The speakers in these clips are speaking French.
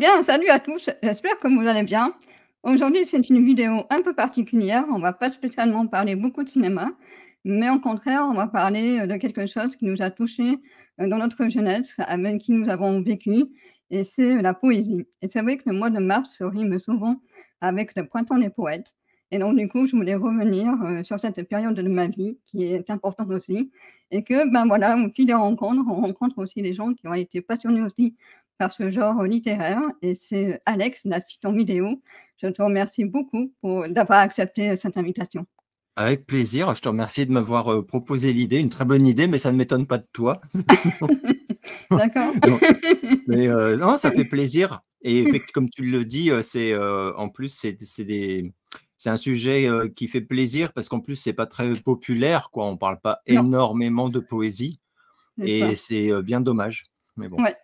bien, salut à tous, j'espère que vous allez bien. Aujourd'hui, c'est une vidéo un peu particulière. On va pas spécialement parler beaucoup de cinéma, mais au contraire, on va parler de quelque chose qui nous a touchés dans notre jeunesse, avec qui nous avons vécu, et c'est la poésie. Et c'est vrai que le mois de mars se rime souvent avec le printemps des poètes. Et donc, du coup, je voulais revenir sur cette période de ma vie qui est importante aussi. Et que, ben voilà, au fil des rencontres, on rencontre aussi des gens qui ont été passionnés aussi par ce genre littéraire et c'est Alex, la fille en vidéo. Je te remercie beaucoup d'avoir accepté cette invitation. Avec plaisir, je te remercie de m'avoir proposé l'idée, une très bonne idée, mais ça ne m'étonne pas de toi. D'accord. Non, mais non, ça fait plaisir. Et comme tu le dis, en plus c'est un sujet qui fait plaisir parce qu'en plus c'est pas très populaire, quoi. On parle pas Non, énormément de poésie c'est et ça. c'est bien dommage. Mais bon. Ouais.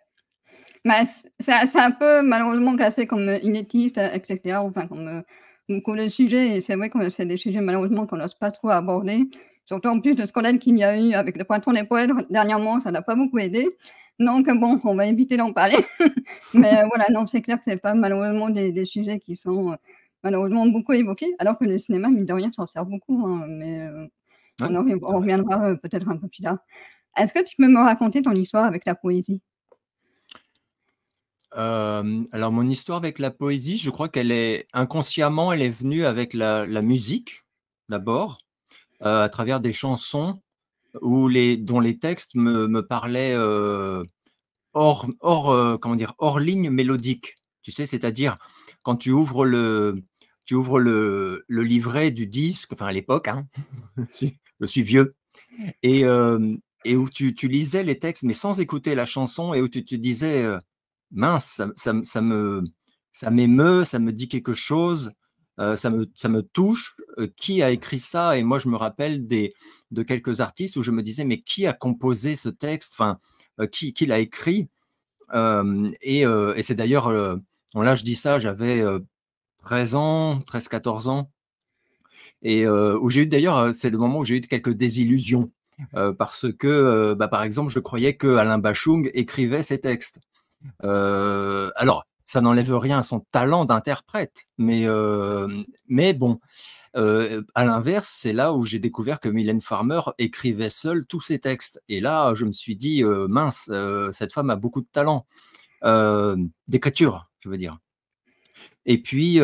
Bah, c'est un peu malheureusement classé comme, inélitiste, et cetera, enfin comme, beaucoup de sujets et c'est vrai que c'est des sujets malheureusement qu'on n'ose pas trop aborder. Surtout en plus de scandale qu'il y a eu avec le printemps des poètes dernièrement, ça n'a pas beaucoup aidé. Donc bon, on va éviter d'en parler. Mais, voilà, non, c'est clair que c'est pas malheureusement des sujets qui sont, malheureusement beaucoup évoqués, alors que le cinéma, mine de rien, s'en sert beaucoup, hein, mais, Ouais, c'est on vrai. reviendra, peut-être un peu plus tard. Est-ce que tu peux me raconter ton histoire avec la poésie? Alors mon histoire avec la poésie, je crois qu'elle est inconsciemment, elle est venue avec la musique d'abord, à travers des chansons dont les textes me parlaient comment dire, hors ligne mélodique. Tu sais, c'est-à-dire quand tu ouvres le livret du disque, enfin à l'époque, hein, je suis vieux, et où tu lisais les textes, mais sans écouter la chanson, et où tu te disais, mince, ça m'émeut, ça me dit quelque chose, ça me touche. Qui a écrit ça? Et moi, je me rappelle de quelques artistes où je me disais, mais qui a composé ce texte? Enfin, qui l'a écrit? Et c'est d'ailleurs, bon là je dis ça, j'avais 13 ans, 13-14 ans, et où j'ai eu d'ailleurs, c'est le moment où j'ai eu quelques désillusions, parce que, bah, par exemple, je croyais que Alain Bachung écrivait ses textes. Alors, ça n'enlève rien à son talent d'interprète, mais bon, à l'inverse, c'est là où j'ai découvert que Mylène Farmer écrivait seule tous ses textes. Et là, je me suis dit, mince, cette femme a beaucoup de talent, d'écriture, je veux dire. Et puis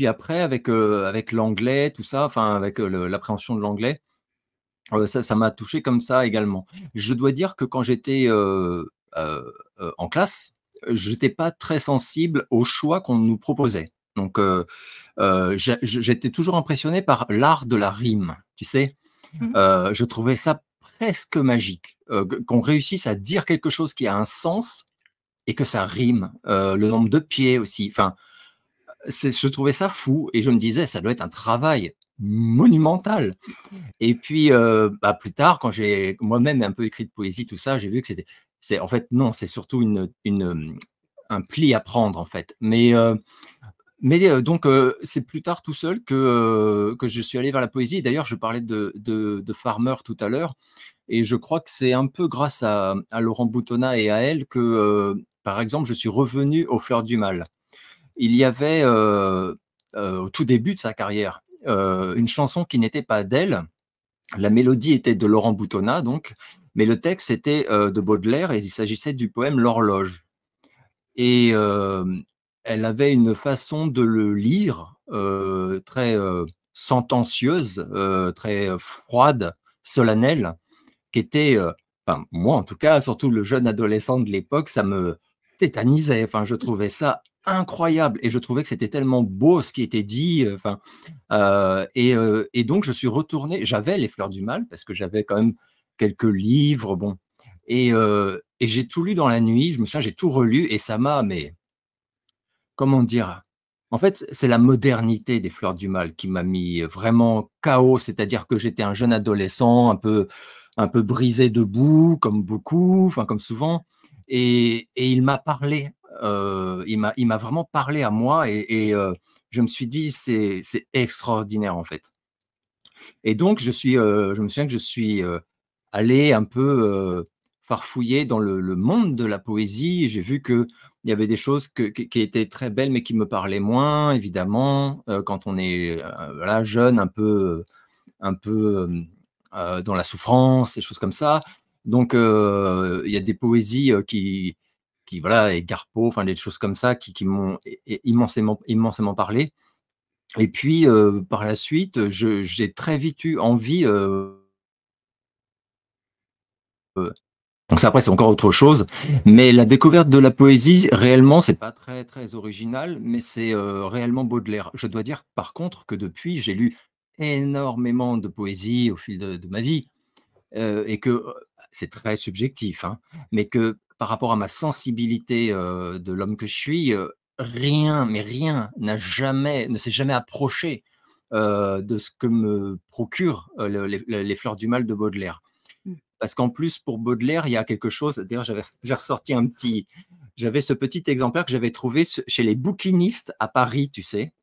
après, avec l'anglais, tout ça, enfin, avec l'appréhension de l'anglais, ça m'a touché comme ça également. Je dois dire que quand j'étais en classe, j'étais pas très sensible aux choix qu'on nous proposait. Donc, j'étais toujours impressionné par l'art de la rime, tu sais. Mmh. Je trouvais ça presque magique, qu'on réussisse à dire quelque chose qui a un sens et que ça rime. Le nombre de pieds aussi. Enfin, je trouvais ça fou et je me disais, ça doit être un travail monumental. Et puis, bah, plus tard, quand j'ai moi-même un peu écrit de poésie, tout ça, j'ai vu que en fait, non, c'est surtout un pli à prendre, en fait. Mais donc, c'est plus tard tout seul que je suis allé vers la poésie. D'ailleurs, je parlais de Farmer tout à l'heure, et je crois que c'est un peu grâce à Laurent Boutonnat et à elle que, par exemple, je suis revenu aux Fleurs du Mal. Il y avait, au tout début de sa carrière, une chanson qui n'était pas d'elle. La mélodie était de Laurent Boutonnat, donc, mais le texte était de Baudelaire, et il s'agissait du poème L'Horloge. Et elle avait une façon de le lire très sentencieuse, très froide, solennelle, qui était, enfin, moi en tout cas, surtout le jeune adolescent de l'époque, ça me tétanisait. Enfin, je trouvais ça incroyable et je trouvais que c'était tellement beau ce qui était dit. Enfin, et donc je suis retourné. J'avais les Fleurs du Mal parce que j'avais quand même quelques livres, bon, et j'ai tout lu dans la nuit. Je me souviens, j'ai tout relu et ça m'a, mais comment dire? En fait, c'est la modernité des Fleurs du Mal qui m'a mis vraiment KO, c'est-à-dire que j'étais un jeune adolescent un peu brisé debout, comme beaucoup, enfin comme souvent, et il m'a parlé, il m'a vraiment parlé à moi, et je me suis dit: «C'est extraordinaire, en fait». Et donc je me souviens que je suis, allé un peu, farfouiller dans le monde de la poésie. J'ai vu que il y avait des choses qui étaient très belles, mais qui me parlaient moins, évidemment, quand on est voilà, jeune, un peu dans la souffrance, des choses comme ça. Donc, il y a des poésies voilà, et Garpo, enfin des choses comme ça qui m'ont immensément, immensément parlé. Et puis, par la suite, j'ai très vite eu envie, donc ça, après, c'est encore autre chose. Mais la découverte de la poésie, réellement, c'est pas très, très original, mais c'est réellement Baudelaire. Je dois dire, par contre, que depuis, j'ai lu énormément de poésie au fil de ma vie, et que c'est très subjectif, hein, mais que par rapport à ma sensibilité de l'homme que je suis, rien, mais rien ne s'est jamais approché de ce que me procurent les Fleurs du Mal de Baudelaire. Mmh. Parce qu'en plus, pour Baudelaire, il y a quelque chose. D'ailleurs, j'ai ressorti j'avais ce petit exemplaire que j'avais trouvé chez les bouquinistes à Paris, tu sais.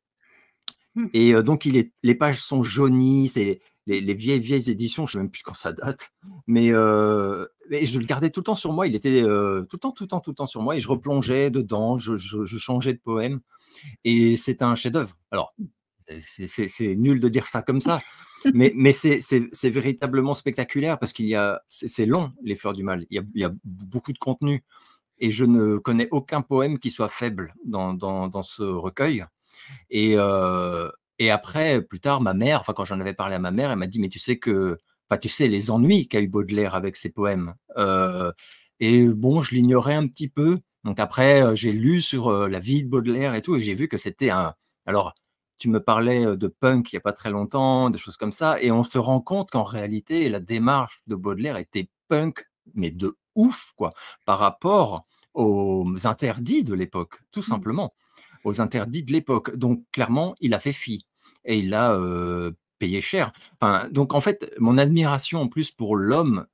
Mmh. Et donc, les pages sont jaunies, c'est les vieilles, vieilles éditions, je ne sais même plus quand ça date. Mais et je le gardais tout le temps sur moi. Il était tout le temps, tout le temps, tout le temps sur moi. Et je replongeais dedans, je changeais de poème. Et c'est un chef-d'œuvre. Alors, c'est nul de dire ça comme ça, mais c'est véritablement spectaculaire parce c'est long, Les Fleurs du Mal. Il y a beaucoup de contenu et je ne connais aucun poème qui soit faible dans ce recueil. Et, après, plus tard, ma mère, enfin, quand j'en avais parlé à ma mère, elle m'a dit, mais tu sais enfin, tu sais les ennuis qu'a eu Baudelaire avec ses poèmes. Et bon, je l'ignorais un petit peu. Donc après, j'ai lu sur la vie de Baudelaire et tout, et j'ai vu que c'était alors, tu me parlais de punk il n'y a pas très longtemps, des choses comme ça, et on se rend compte qu'en réalité, la démarche de Baudelaire était punk, mais de ouf, quoi, par rapport aux interdits de l'époque, tout Mmh. simplement, aux interdits de l'époque. Donc clairement, il a fait fi et il a payé cher. Enfin, donc en fait, mon admiration en plus pour l'homme,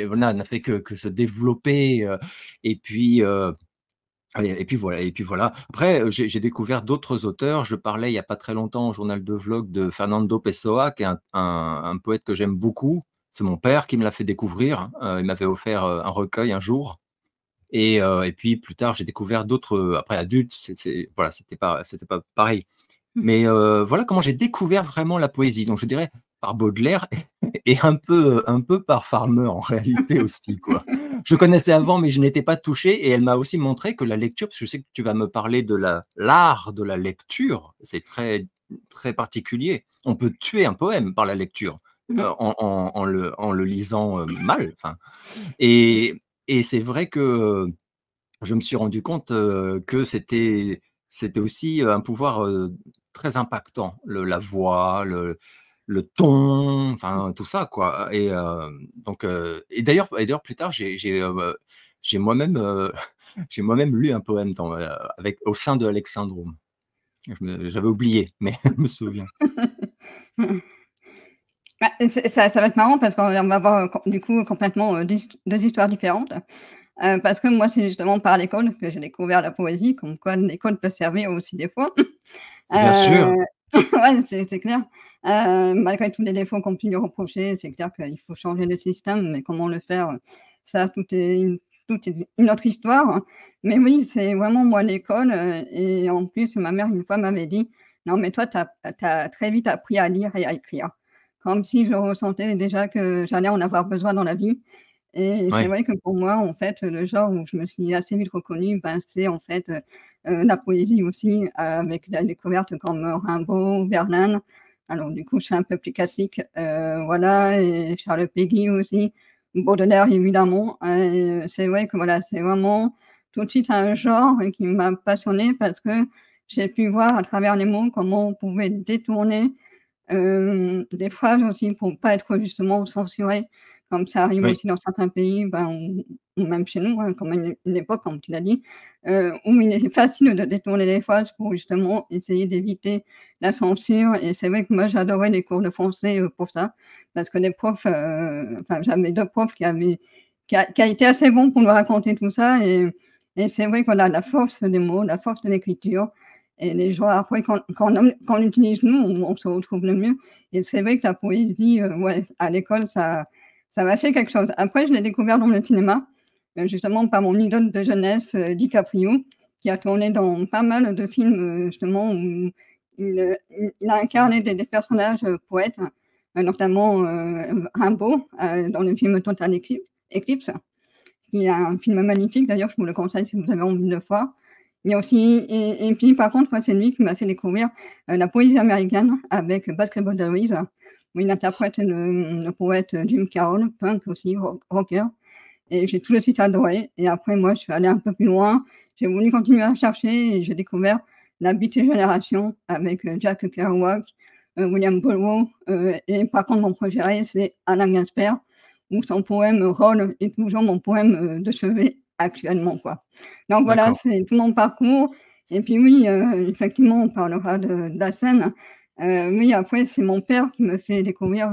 voilà, n'a fait que se développer, et puis, et puis voilà. Après, j'ai découvert d'autres auteurs. Je parlais il n'y a pas très longtemps au journal de vlog de Fernando Pessoa, qui est un poète que j'aime beaucoup. C'est mon père qui me l'a fait découvrir. Il m'avait offert un recueil un jour. Et puis plus tard, j'ai découvert d'autres, après adulte, voilà, c'était pas pareil. Mmh. Mais voilà comment j'ai découvert vraiment la poésie. Donc je dirais par Baudelaire et un peu par Farmer en réalité aussi, quoi. Je connaissais avant, mais je n'étais pas touché, et elle m'a aussi montré que la lecture, parce que je sais que tu vas me parler de l'art de la lecture, c'est très, très particulier. On peut tuer un poème par la lecture, Mmh. en le lisant mal. Enfin, et, c'est vrai que je me suis rendu compte que c'était aussi un pouvoir très impactant, la voix, le ton, enfin tout ça, quoi. Et donc, et d'ailleurs plus tard, j'ai moi-même j'ai moi-même lu un poème au sein de Alexandrome. J'avais oublié, mais je me souviens. Mmh. Bah, ça va être marrant parce qu'on va avoir, du coup, complètement, 2 histoires différentes. Parce que moi, c'est justement par l'école que j'ai découvert la poésie, comme quoi l'école peut servir aussi des fois. Bien sûr. Ouais, c'est clair. Malgré tous les défauts qu'on peut lui reprocher, c'est clair qu'il faut changer le système, mais comment le faire? Ça, tout est une autre histoire, hein. Mais oui, c'est vraiment moi l'école, et en plus, ma mère, une fois, m'avait dit: «Non, mais toi, tu as très vite appris à lire et à écrire». Comme si je ressentais déjà que j'allais en avoir besoin dans la vie. Et c'est Ouais. vrai que pour moi, en fait, le genre où je me suis assez vite reconnue, ben, c'est en fait, la poésie aussi, avec la découverte comme Rimbaud, Verlaine. Alors du coup, je suis un peu plus classique, voilà, et Charles Péguy aussi, Baudelaire évidemment, et c'est vrai que voilà, c'est vraiment tout de suite un genre qui m'a passionnée parce que j'ai pu voir à travers les mots comment on pouvait détourner des phrases aussi pour pas être justement censuré, comme ça arrive Oui. aussi dans certains pays, ben, ou même chez nous, hein, comme à une époque, comme tu l'as dit, où il est facile de détourner les phrases pour justement essayer d'éviter la censure. Et c'est vrai que moi j'adorais les cours de français, pour ça, parce que les profs, enfin j'avais 2 profs qui a été assez bons pour nous raconter tout ça. Et c'est vrai que voilà, la force des mots, la force de l'écriture, et les gens après quand on l'utilise nous, on se retrouve le mieux. Et c'est vrai que la poésie, ouais, à l'école, ça m'a fait quelque chose. Après, je l'ai découvert dans le cinéma, justement par mon idole de jeunesse, DiCaprio, qui a tourné dans pas mal de films, justement où il a incarné des personnages, poètes, notamment, Rimbaud, dans le film Total Eclipse, qui est un film magnifique d'ailleurs, je vous le conseille si vous avez envie de le voir. Il y a aussi et puis par contre, moi, c'est lui qui m'a fait découvrir, la poésie américaine avec Basketball Diaries, où il interprète le poète Jim Carroll, punk aussi, rocker, et j'ai tout de suite adoré. Et après, moi, je suis allée un peu plus loin, j'ai voulu continuer à chercher et j'ai découvert la Beat Generation avec Jack Kerouac, William Burroughs, et par contre, mon préféré, c'est Alain Gasper, où son poème Rôle est toujours mon poème de chevet actuellement, quoi. Donc voilà, D'accord. c'est tout mon parcours. Et puis oui, effectivement, on parlera de la scène. Oui, après, c'est mon père qui me fait découvrir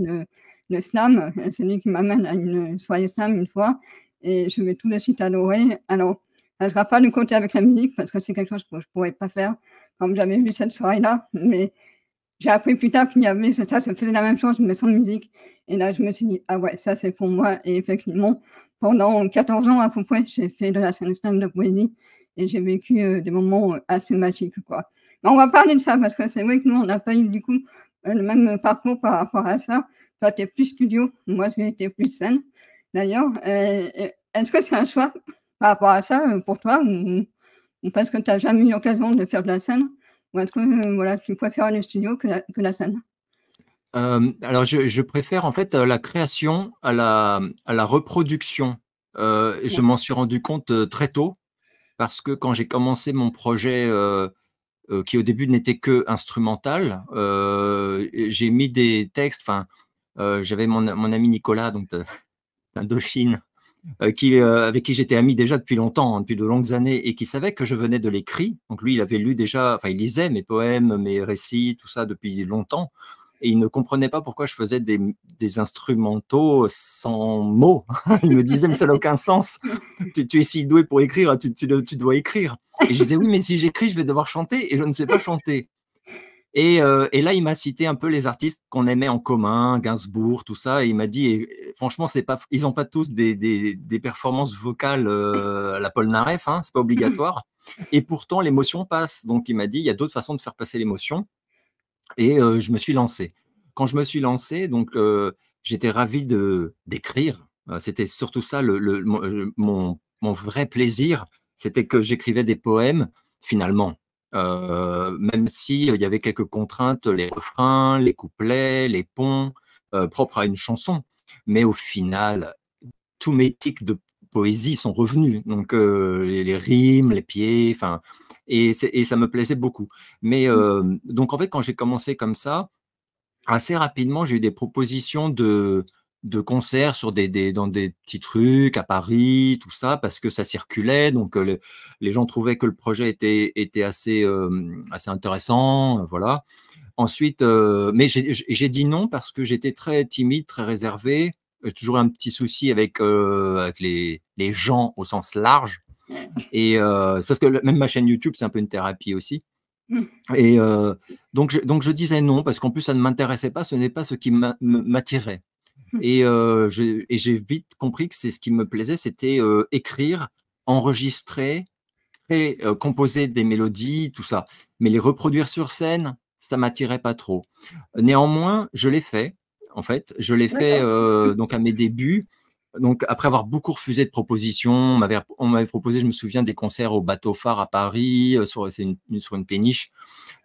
le slam. C'est lui qui m'amène à une soirée slam une fois et je vais tout de suite adorer. Alors, ça ne sera pas du côté avec la musique parce que c'est quelque chose que je ne pourrais pas faire comme j'avais vu cette soirée-là, mais j'ai appris plus tard qu'il y avait ça se faisait la même chose, mais sans musique. Et là, je me suis dit: «Ah ouais, ça, c'est pour moi» et effectivement, pendant 14 ans à peu près, j'ai fait de la scène slam de poésie et j'ai vécu, des moments, assez magiques, quoi. Mais on va parler de ça parce que c'est vrai que nous, on n'a pas eu du coup, le même parcours par rapport à ça. Toi, tu es plus studio, moi, j'ai été plus scène d'ailleurs. Et est-ce que c'est un choix par rapport à ça, pour toi ou parce que tu as jamais eu l'occasion de faire de la scène? Ou est-ce que, voilà, tu préfères le studio que la scène? Alors je préfère en fait, la création à la reproduction. Je Ouais. m'en suis rendu compte, très tôt parce que quand j'ai commencé mon projet, qui au début n'était que instrumental, et j'ai mis des textes, enfin, j'avais mon ami Nicolas donc d'Indochine, avec qui j'étais ami déjà depuis longtemps, hein, depuis de longues années et qui savait que je venais de l'écrit. Donc lui, il avait lu déjà, enfin il lisait mes poèmes, mes récits, tout ça depuis longtemps et il ne comprenait pas pourquoi je faisais des instrumentaux sans mots. Il me disait: «Mais ça n'a aucun sens. Tu es si doué pour écrire, tu dois écrire». Et je disais: «Oui, mais si j'écris, je vais devoir chanter et je ne sais pas chanter». Et là, il m'a cité un peu les artistes qu'on aimait en commun, Gainsbourg, tout ça, et il m'a dit: «Et franchement, c'est pas ils ont pas tous des performances vocales, à la Polnareff, hein, c'est pas obligatoire et pourtant l'émotion passe». Donc il m'a dit: «Il y a d'autres façons de faire passer l'émotion» et je me suis lancé. Quand je me suis lancé, donc j'étais ravi d'écrire. C'était surtout ça mon vrai plaisir, c'était que j'écrivais des poèmes, finalement. Même si, il y avait quelques contraintes, les refrains, les couplets, les ponts, propres à une chanson. Mais au final, tous mes tics de poésie sont revenus. Donc les rimes, les pieds, enfin et ça me plaisait beaucoup. Mais donc en fait, quand j'ai commencé comme ça, assez rapidement, j'ai eu des propositions de concerts sur dans des petits trucs à Paris, tout ça, parce que ça circulait. Donc, les gens trouvaient que le projet était assez, assez intéressant, voilà. Ensuite, mais j'ai dit non parce que j'étais très timide, très réservé. Toujours un petit souci avec les gens au sens large et c'est parce que même ma chaîne YouTube, c'est un peu une thérapie aussi. Mmh. Et donc je disais non parce qu'en plus ça ne m'intéressait pas, ce n'est pas ce qui m'attirait Mmh. et j'ai vite compris que c'est ce qui me plaisait, c'était, écrire, enregistrer et composer des mélodies, tout ça. Mais les reproduire sur scène, ça m'attirait pas trop. Néanmoins, je l'ai fait, en fait. Je l'ai fait, D'accord. donc à mes débuts. Donc après avoir beaucoup refusé de propositions, on m'avait proposé, je me souviens, des concerts au Bateau Phare à Paris, sur une péniche.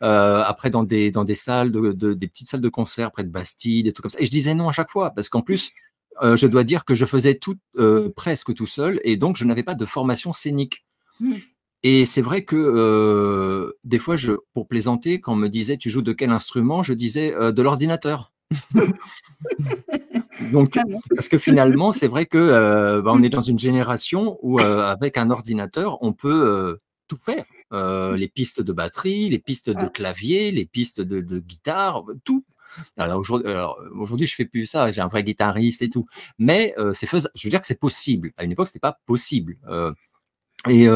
Après dans des salles des petites salles de concert près de Bastille, des trucs comme ça et je disais non à chaque fois parce qu'en plus, je dois dire que je faisais tout, presque tout seul et donc je n'avais pas de formation scénique Mmh. et c'est vrai que, des fois pour plaisanter, quand on me disait: «Tu joues de quel instrument?» je disais: «De l'ordinateur». Donc Très bien. parce que finalement, c'est vrai que, on est Mmh. dans une génération où, avec un ordinateur, on peut, tout faire. Les pistes de batterie, les pistes de Ouais. clavier, les pistes de guitare, tout. Alors aujourd'hui, je fais plus ça, j'ai un vrai guitariste et tout. Mais, c'est je veux dire que c'est possible. À une époque, c'était pas possible, et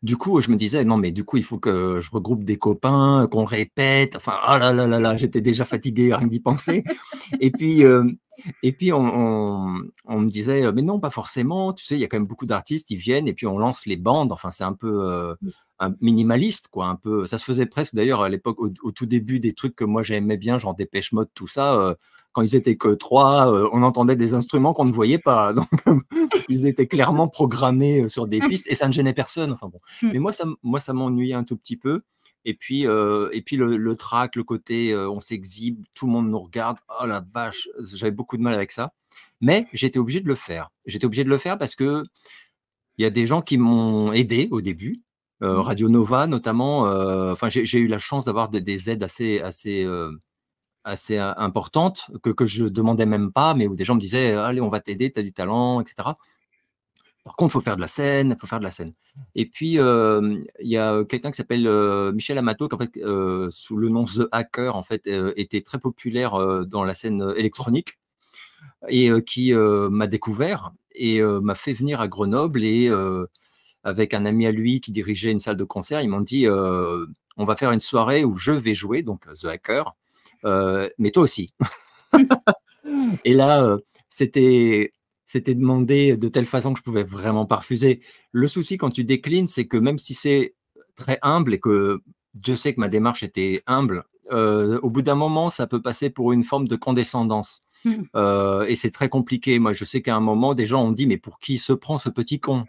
du coup, je me disais: «Non, mais du coup, il faut que je regroupe des copains, qu'on répète». Enfin, ah là là là là, j'étais déjà fatigué rien que d'y penser et puis, Et puis on me disait: «Mais non, pas forcément, tu sais, il y a quand même beaucoup d'artistes, ils viennent et puis on lance les bandes». Enfin, c'est un peu, un minimaliste, quoi, un peu ça se faisait presque d'ailleurs à l'époque, au tout début des trucs que moi j'aimais bien, genre Depeche Mode, tout ça, quand ils étaient que 3, on entendait des instruments qu'on ne voyait pas. Donc ils étaient clairement programmés, sur des pistes et ça ne gênait personne, enfin bon. Mmh. Mais moi ça m'ennuyait un tout petit peu et puis le trac, le côté, on s'exhibe, tout le monde nous regarde. Oh la vache! J'avais beaucoup de mal avec ça. Mais j'étais obligé de le faire. J'étais obligé de le faire parce qu'il y a des gens qui m'ont aidé au début, Mmh. Radio Nova notamment, enfin j'ai eu la chance d'avoir des aides assez importantes que je demandais même pas, mais où des gens me disaient: «Allez, on va t'aider, tu as du talent» et cetera. Par contre, il faut faire de la scène, il faut faire de la scène. Et puis, il y a quelqu'un qui s'appelle, Michel Amato, qui en fait, sous le nom The Hacker, en fait, était très populaire, dans la scène, électronique et qui, m'a découvert et m'a fait venir à Grenoble et avec un ami à lui qui dirigeait une salle de concert, ils m'ont dit, «On va faire une soirée où je vais jouer», donc The Hacker, «mais toi aussi». Et là, c'était demandé de telle façon que je pouvais vraiment pas refuser. Le souci quand tu déclines, c'est que même si c'est très humble et que Dieu sait que ma démarche était humble, au bout d'un moment, ça peut passer pour une forme de condescendance, Mmh. et c'est très compliqué. Moi, je sais qu'à un moment, des gens ont dit: «Mais pour qui il se prend ce petit con?»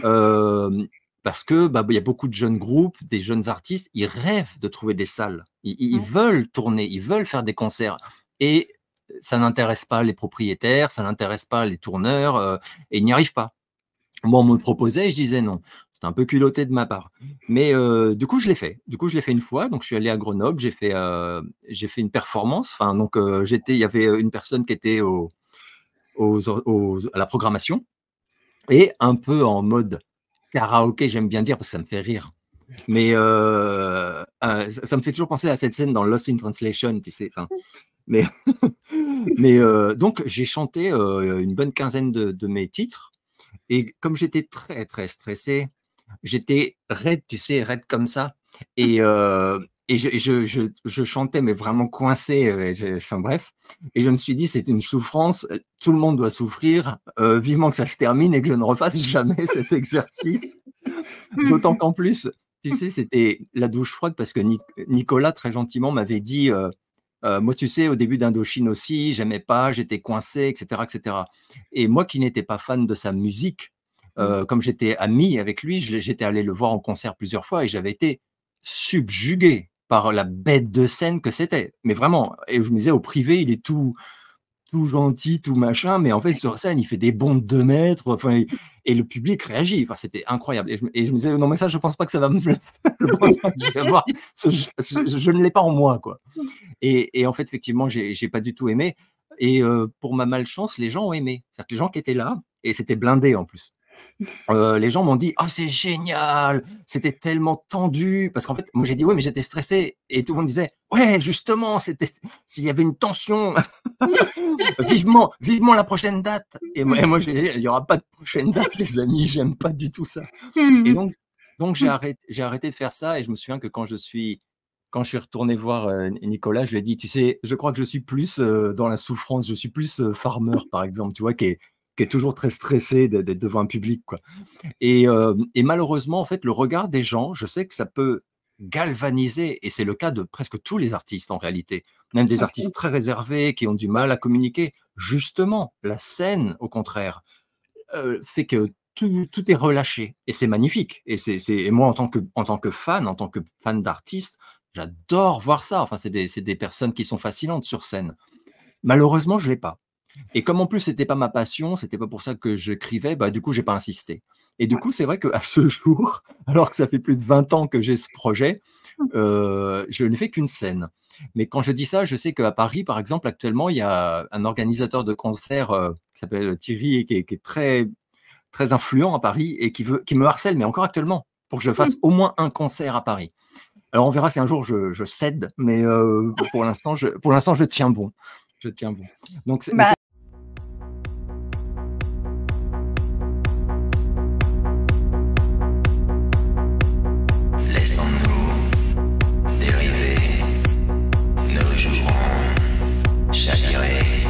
Hem, Parce que, bah, il y a beaucoup de jeunes groupes, des jeunes artistes, ils rêvent de trouver des salles. Ils Ouais. veulent tourner, ils veulent faire des concerts et ça n'intéresse pas les propriétaires, ça n'intéresse pas les tourneurs, et ils n'y arrivent pas. Moi, on me le proposait et je disais non. C'était un peu culotté de ma part. Mais du coup, je l'ai fait. Du coup, je l'ai fait une fois. Donc, je suis allé à Grenoble, j'ai fait une performance. Enfin, donc, il y avait une personne qui était à la programmation et un peu en mode karaoké, j'aime bien dire parce que ça me fait rire. Mais ça me fait toujours penser à cette scène dans Lost in Translation, tu sais. Enfin, mais mais donc j'ai chanté, une bonne quinzaine de mes titres et comme j'étais très, très stressé, j'étais raide, tu sais, raide comme ça et je chantais mais vraiment coincé, enfin bref et je me suis dit: «C'est une souffrance, tout le monde doit souffrir, vivement que ça se termine et que je ne refasse jamais cet exercice». D'autant qu'en plus, tu sais, c'était la douche froide parce que Nicolas très gentiment m'avait dit, moi, tu sais, au début d'Indochine aussi, j'aimais pas, j'étais coincé, et cetera, et cetera. Et moi qui n'étais pas fan de sa musique, Mmh. comme j'étais ami avec lui, j'étais allé le voir en concert plusieurs fois et j'avais été subjugué par la bête de scène que c'était. Mais vraiment, et je me disais au privé, il est tout gentil, tout machin, mais en fait sur scène, il fait des bonds de 2 mètres, enfin et le public réagit. Enfin, c'était incroyable et je me disais: «Non mais ça, je pense pas que ça va me je pense pas que je vais avoir je ne l'ai pas en moi, quoi». Et en fait, effectivement, j'ai pas du tout aimé et pour ma malchance, les gens ont aimé. C'est-à-dire que les gens qui étaient là et c'était blindé en plus. Les gens m'ont dit: «Oh c'est génial, c'était tellement tendu» parce qu'en fait, moi j'ai dit: «Oui, mais j'étais stressé» et tout le monde disait: «Ouais, justement, s'il y avait une tension, vivement la prochaine date» et moi j'ai dit: «Il y aura pas de prochaine date les amis, j'aime pas du tout ça». Et Mmh. donc j'ai arrêté de faire ça et je me souviens que quand je suis retourné voir, Nicolas, je lui ai dit: «Tu sais, je crois que je suis plus, dans la souffrance, je suis plus, Farmer, par exemple, tu vois? Qui est toujours très stressé d'être devant un public, quoi». Et malheureusement, en fait, le regard des gens, je sais que ça peut galvaniser et c'est le cas de presque tous les artistes, en réalité. Même des artistes très réservés qui ont du mal à communiquer. Justement, la scène, au contraire, fait que tout est relâché et c'est magnifique et moi en tant que fan d'artiste, j'adore voir ça. Enfin, c'est des personnes qui sont fascinantes sur scène. Malheureusement, je l'ai pas et comme en plus c'était pas ma passion, c'était pas pour ça que j'écrivais, bah, du coup, j'ai pas insisté et du Ouais. coup, c'est vrai qu'à ce jour, alors que ça fait plus de 20 ans que j'ai ce projet, je n'ai fait qu'une scène. Mais quand je dis ça, je sais qu'à Paris, par exemple, actuellement, il y a un organisateur de concerts, qui s'appelle Thierry et qui est très très influent à Paris et qui me harcèle, mais encore actuellement, pour que je fasse au moins un concert à Paris. Alors on verra si un jour je cède, mais pour l'instant je tiens bon. Je tiens bon. Donc mais Bah Laissons-nous dériver, nous jouerons chavirés,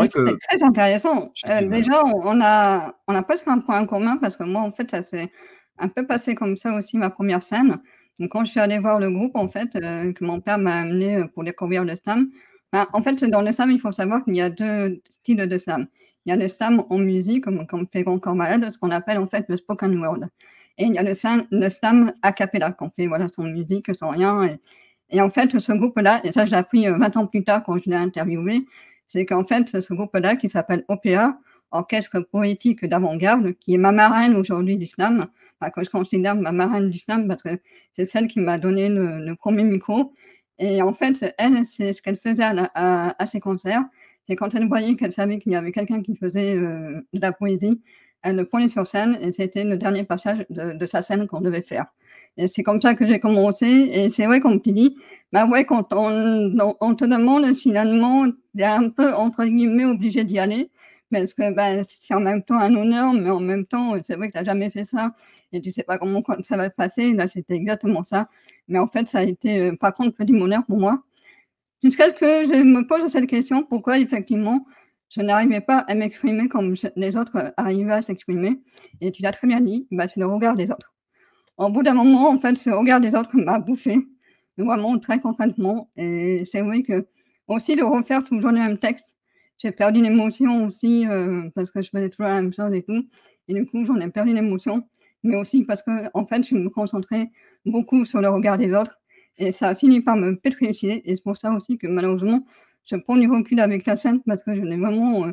c'est très intéressant. j'ai du mal. Déjà, on a presque un point en commun parce que moi, en fait, ça s'est un peu passé comme ça aussi ma première scène. Donc quand je suis allée voir le groupe, en fait, que mon père m'a amené pour découvrir le slam, ben, en fait, dans le slam, il faut savoir qu'il y a 2 styles de slam. Il y a le slam en musique, comme fait Grand Corps Malade, ce qu'on appelle, en fait, le spoken word et il y a le slam a cappella qu'on fait, voilà, sans musique, sans rien et en fait, ce groupe-là et ça, je l'ai appris, 20 ans plus tard quand je l'ai interviewé, c'est qu'en fait, ce groupe-là qui s'appelle OPA, Orchestre Poétique d'Avant-Garde, qui est ma marraine aujourd'hui du slam, enfin que je considère ma marraine du slam parce que c'est celle qui m'a donné le 1er micro et en fait, elle, c'est ce qu'elle faisait à ses concerts, c'est quand elle voyait qu'elle savait qu'il y avait quelqu'un qui faisait, de la poésie, elle le prenait sur scène et c'était le dernier passage de sa scène qu'on devait faire et c'est comme ça que j'ai commencé et c'est vrai comme tu dis, bah, ouais, quand on te demande finalement, tu es un peu entre guillemets «obligé» d'y aller parce que, bah, c'est en même temps un honneur, mais en même temps, c'est vrai que tu as jamais fait ça et tu sais pas comment ça va se passer. Là, c'était exactement ça, mais en fait, ça a été, par contre que du bonheur pour moi. Jusqu'à ce que je me pose cette question, pourquoi effectivement je n'arrivais pas à m'exprimer comme les autres arrivaient à s'exprimer et tu l'as très bien dit, bah, c'est le regard des autres. Au bout d'un moment, en fait, ce regard des autres m'a bouffée, vraiment très concrètement et c'est vrai que aussi de refaire toujours le même texte, j'ai perdu l'émotion aussi, parce que je faisais toujours la même chose et tout et du coup, j'en ai perdu l'émotion, mais aussi parce qu'en fait, je me concentrais beaucoup sur le regard des autres et ça a fini par me pétrifier et c'est pour ça aussi que malheureusement, je prends du recul avec la scène parce que je n'ai vraiment,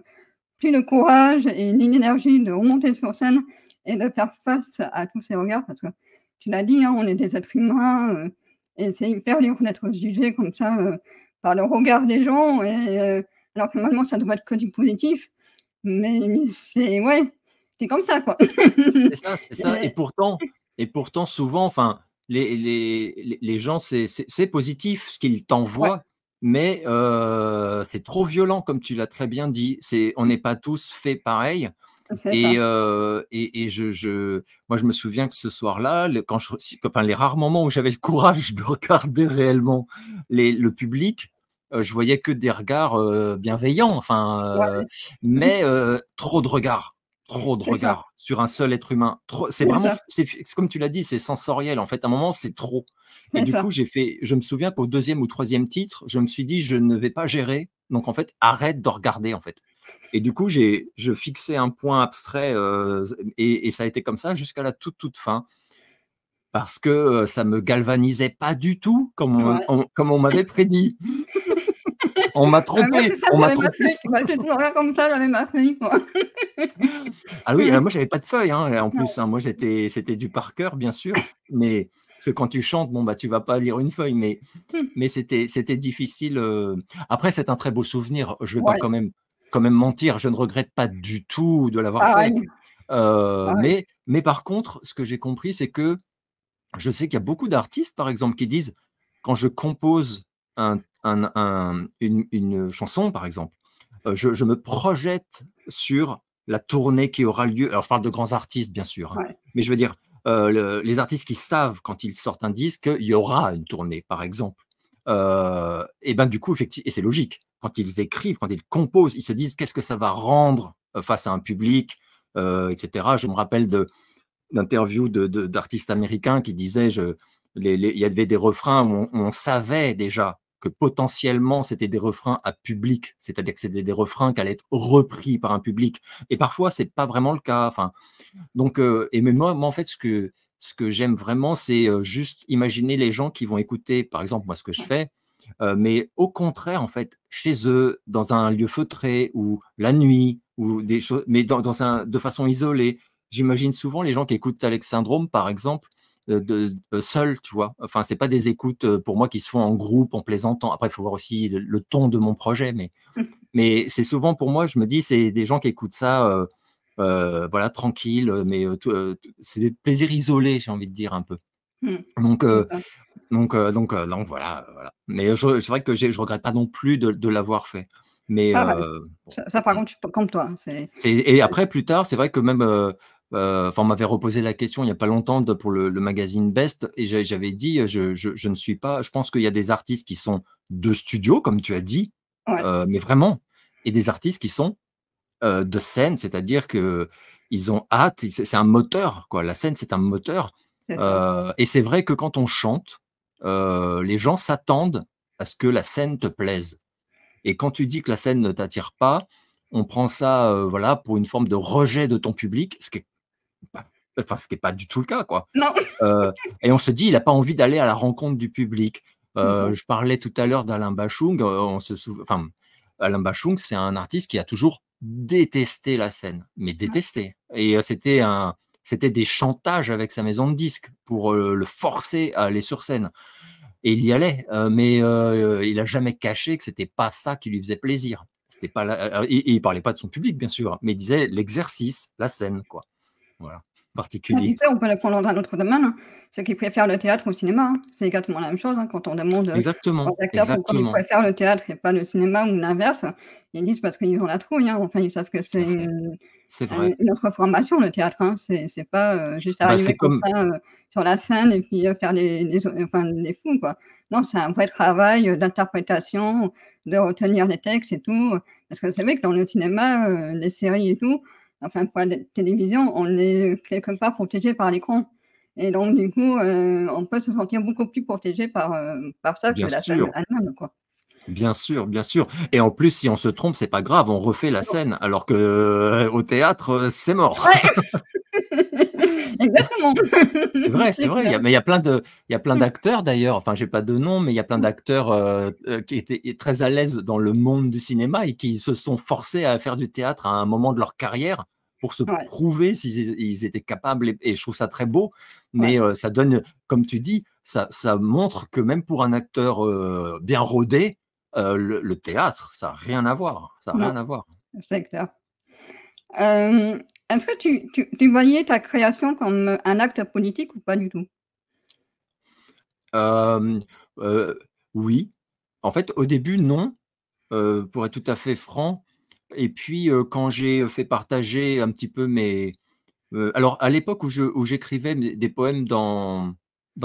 plus le courage et ni l'énergie de remonter sur scène et de faire face à tous ces regards parce que tu l'as dit, hein, on est des êtres humains, et c'est hyper dur d'être jugé comme ça, par le regard des gens et alors que normalement ça devrait être que du positif, mais c'est ouais, c'est comme ça, quoi. C'est ça et pourtant souvent, enfin, les gens, c'est positif ce qu'ils Ouais, t'envoient, mais c'est trop violent comme tu l'as très bien dit. On n'est pas tous faits pareil c'est ça. et moi, je me souviens que ce soir-là, quand enfin, les rares moments où j'avais le courage de regarder réellement le public, je voyais que des regards, bienveillants, enfin, Ouais, mais trop de regards. Trop de c'est ça, regards sur un seul être humain. Trop c'est c'est vraiment ça, c'est comme tu l'as dit, c'est sensoriel, en fait, à un moment, c'est trop et c'est du coup, ça. je me souviens qu'au deuxième ou troisième titre, je me suis dit: «Je ne vais pas gérer, donc en fait, arrête de regarder, en fait» et du coup, je fixais un point abstrait, et ça a été comme ça jusqu'à la toute fin parce que, ça me galvanisait pas du tout Ouais. comme on m'avait prédit. On m'a Bah, moi, trompé, c'est ça, on m'a j'avais ma trompé. feuille, bah, j'ai toujours rien comme ça, j'avais ma feuille, quoi. Ah oui, moi j'avais pas de feuille, hein, en Ouais. plus, hein. Moi c'était du par cœur, bien sûr, mais parce que quand tu chantes, bon, bah, tu vas pas lire une feuille, mais c'était difficile, après c'est un très beau souvenir, je vais pas Ouais, quand même mentir, je ne regrette pas du tout de l'avoir fait, pareil, pareil. mais par contre, ce que j'ai compris, c'est que je sais qu'il y a beaucoup d'artistes, par exemple, qui disent: «Quand je compose une chanson, par exemple, je me projette sur la tournée qui aura lieu». Alors je parle de grands artistes, bien sûr, hein, Ouais, mais je veux dire, les artistes qui savent quand ils sortent un disque qu'il y aura une tournée, par exemple. Et ben, du coup, et c'est logique. Quand ils écrivent, quand ils composent, ils se disent: «Qu'est-ce que ça va rendre, face à un public?» et cetera. Je me rappelle d'interviews d'artistes américains qui disaient il y avait des refrains où on savait déjà que potentiellement c'était des refrains à public, c'est-à-dire que c'était des refrains qui allaient être repris par un public. Et parfois, c'est pas vraiment le cas. Enfin, donc, et mais moi en fait, ce que j'aime vraiment, c'est juste imaginer les gens qui vont écouter, par exemple, moi, ce que je ouais. fais, mais au contraire, en fait, chez eux, dans un lieu feutré ou la nuit ou des choses, mais de façon isolée. J'imagine souvent les gens qui écoutent Alex Syndrome, par exemple, seuls, tu vois? Enfin, c'est pas des écoutes, pour moi qui se font en groupe, en plaisantant. Après, il faut voir aussi le ton de mon projet, mais c'est souvent pour moi, je me dis, c'est des gens qui écoutent ça, voilà, tranquille, mais c'est des plaisirs isolés, j'ai envie de dire un peu. Mmh. Donc C'est heu ça. donc voilà, voilà. Mais c'est vrai que je regrette pas non plus de l'avoir fait. Mais Pareil. bon, Ça par mmh. contre, je suis pas comme toi, c'est Et après plus tard, c'est vrai que même, enfin, on m'avait reposé la question il y a pas longtemps pour le magazine Best et j'avais dit, je ne suis pas je pense qu'il y a des artistes qui sont de studio, comme tu as dit, ouais, mais vraiment et des artistes qui sont de scène, c'est-à-dire qu'ils ont hâte, c'est un moteur, quoi. La scène, c'est un moteur. c'est ça. Et c'est vrai que quand on chante, les gens s'attendent à ce que la scène te plaise. Et quand tu dis que la scène ne t'attire pas, on prend ça, voilà, pour une forme de rejet de ton public, pas ce qui est pas du tout le cas, quoi. Non. Heu et on se dit: «Il a pas envie d'aller à la rencontre du public». Non. Je parlais tout à l'heure d'Alain Bachung, on se souv enfin, Alain Bachung, c'est un artiste qui a toujours détesté la scène, mais Ouais. détesté, et c'était des chantages avec sa maison de disques pour, le forcer à aller sur scène, et il y allait, mais il a jamais caché que c'était pas ça qui lui faisait plaisir. C'était pas la et il parlait pas de son public, bien sûr, mais il disait l'exercice, la scène, quoi. Voilà, Bah, tu particulier. sais, on peut le prendre dans un autre domaine, hein. Ceux qui préfèrent le théâtre au cinéma, hein. C'est exactement la même chose, hein. Quand on demande, aux Exactement, acteurs pourquoi ils exactement. préfèrent le théâtre et pas le cinéma ou l'inverse, ils disent: «Parce qu'ils ont la trouille», hein. Enfin, ils savent que Tout c'est à fait, c'est vrai. une autre formation, le théâtre, hein. C'est pas, juste Bah, arriver c'est comme comme ça, sur la scène et puis, faire les fous, quoi. Non, c'est un vrai travail, d'interprétation, de retenir les textes et tout, parce que c'est vrai que dans le cinéma, les séries et tout, enfin pour la télévision, on est quelque part protégé par l'écran et donc du coup, on peut se sentir beaucoup plus protégé par ça que bien la scène sûr, elle-même, quoi. bien sûr, et en plus, si on se trompe, c'est pas grave, on refait la scène, alors que, au théâtre, c'est mort. Ouais, exactement. C'est C'est vrai, clair. il y a plein d'acteurs d'ailleurs, enfin, j'ai pas de nom, mais il y a plein d'acteurs, qui étaient très à l'aise dans le monde du cinéma et qui se sont forcés à faire du théâtre à un moment de leur carrière pour se Ouais, prouver s'ils étaient capables, et je trouve ça très beau, mais ouais. ça donne, comme tu dis, ça montre que même pour un acteur, bien rodé, le théâtre, ça a rien à voir, ça a rien Non, à voir. c'est clair. Est-ce que tu voyais ta création comme, un acte politique ou pas du tout? Hem, heu, oui. En fait, au début, non. Pour être tout à fait franc, et puis, quand j'ai fait partager un petit peu alors à l'époque où j'écrivais des poèmes dans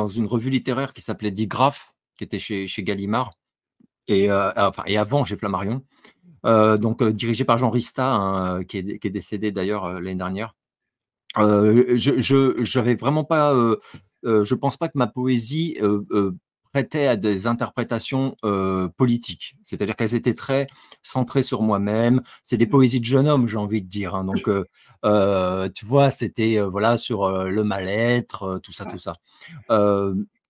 une revue littéraire qui s'appelait Digraph, qui était chez Gallimard, enfin, et avant chez Flammarion, donc dirigé par Jean Rista, hein, qui est décédé d'ailleurs, l'année dernière. J'avais vraiment pas, je pense pas que ma poésie, prêtait à des interprétations, politiques. C'est-à-dire qu'elles étaient très centrées sur moi-même. C'est des poésies de jeune homme, j'ai envie de dire, hein, donc tu vois? C'était, voilà, sur, le mal-être, tout Ouais, ça.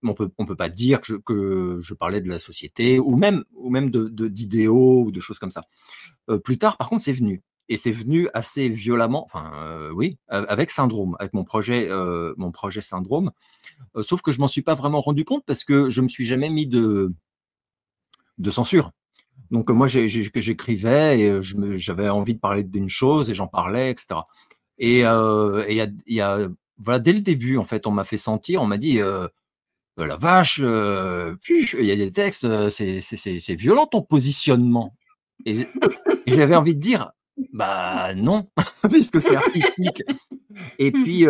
On peut pas dire que je parlais de la société, ou même d'idéaux ou de choses comme ça. Plus tard, par contre, c'est venu, et c'est venu assez violemment, enfin, oui, avec Syndrome, avec mon projet Syndrome, sauf que je m'en suis pas vraiment rendu compte parce que je me suis jamais mis de censure. Donc, moi, ouais. j'écrivais, et j'avais envie de parler d'une chose et j'en parlais, et cetera, et il y a voilà, dès le début, en fait, on m'a fait sentir, on m'a dit, «La vache, il y a des textes, c'est violent ton positionnement», et j'avais envie de dire: «Bah non, puisque c'est artistique», et puis,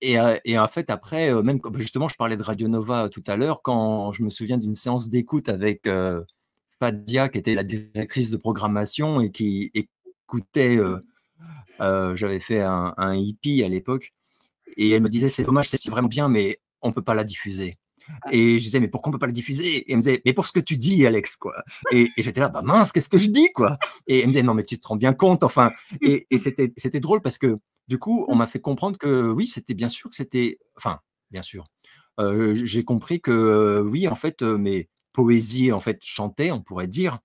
et en fait après, même comme justement je parlais de Radio Nova tout à l'heure, quand je me souviens d'une séance d'écoute avec, Fadia, qui était la directrice de programmation et qui écoutait, j'avais fait un hippie à l'époque, et elle me disait: «C'est dommage, c'est vraiment bien, mais on peut pas la diffuser». Et je disais: «Mais pourquoi on peut pas la diffuser?» Et elle me disait: «Mais pour ce que tu dis, Alex, quoi». Et j'étais là: «Bah mince, qu'est-ce que je dis, quoi?» Et elle me disait: «Non, mais tu te rends bien compte», enfin, et c'était drôle parce que, du coup, on m'a fait comprendre que oui, c'était bien sûr que c'était, enfin, bien sûr, j'ai compris que, oui, en fait, mes poésies, en fait, chantées, on pourrait dire,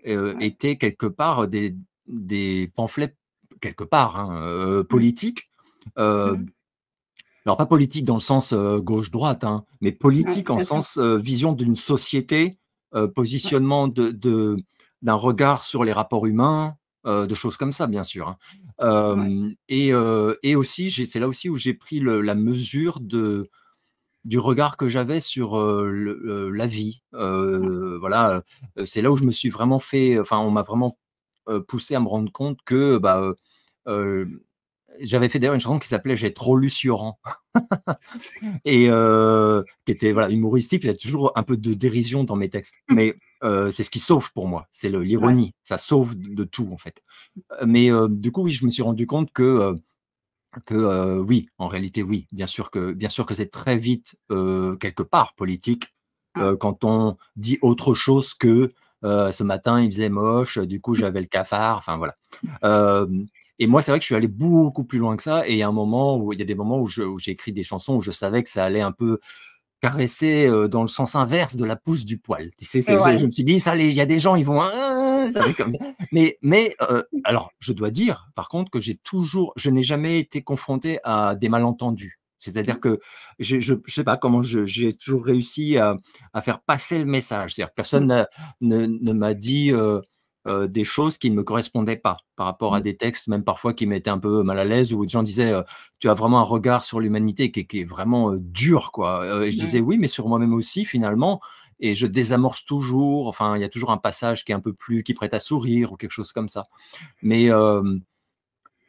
Ouais. étaient quelque part des pamphlets, quelque part, hein, Mmh. politiques, heu Mmh. alors pas politique dans le sens, gauche-droite, hein, mais Ouais, politique en bien sûr. sens, vision d'une société, Ouais, positionnement d'un regard sur les rapports humains, de choses comme ça, bien sûr, hein. ouais. Et aussi c'est là aussi où j'ai pris la mesure du regard que j'avais sur, la vie. Voilà, c'est là où je me suis vraiment fait, enfin, on m'a vraiment, poussé à me rendre compte que, bah, j'avais fait d'ailleurs une chanson qui s'appelait J'ai trop lu Sioran et qui était voilà humoristique. Il y a toujours un peu de dérision dans mes textes, mais c'est ce qui sauve pour moi, c'est Ouais, l'ironie, ça sauve de tout en fait. Mais du coup, oui, je me suis rendu compte que oui, en réalité, oui, bien sûr que c'est très vite, quelque part politique, ouais. quand on dit autre chose que, «Ce matin, il faisait moche, du coup, j'avais le cafard», enfin voilà. Hem Et moi, c'est vrai que je suis allé beaucoup plus loin que ça et il y a des moments où j'ai écrit des chansons où je savais que ça allait un peu caresser, dans le sens inverse de la pousse du poil. Tu sais, je Ouais. me suis dit: «Ça il y a des gens, ils vont «Ah!» ça fait comme ça. Alors je dois dire, par contre, que je n'ai jamais été confronté à des malentendus. C'est-à-dire que je sais pas comment j'ai toujours réussi à faire passer le message. C'est-à-dire que personne Mmh. ne m'a dit, des choses qui ne me correspondaient pas, par rapport à Mmh. des textes, même parfois qui m'étaient un peu mal à l'aise, où des gens disaient, tu as vraiment un regard sur l'humanité qui est vraiment, dur quoi, et je disais: Mmh. «Oui, mais sur moi-même aussi finalement» et je désamorce toujours, enfin, il y a toujours un passage qui est un peu plus qui prête à sourire ou quelque chose comme ça. Mais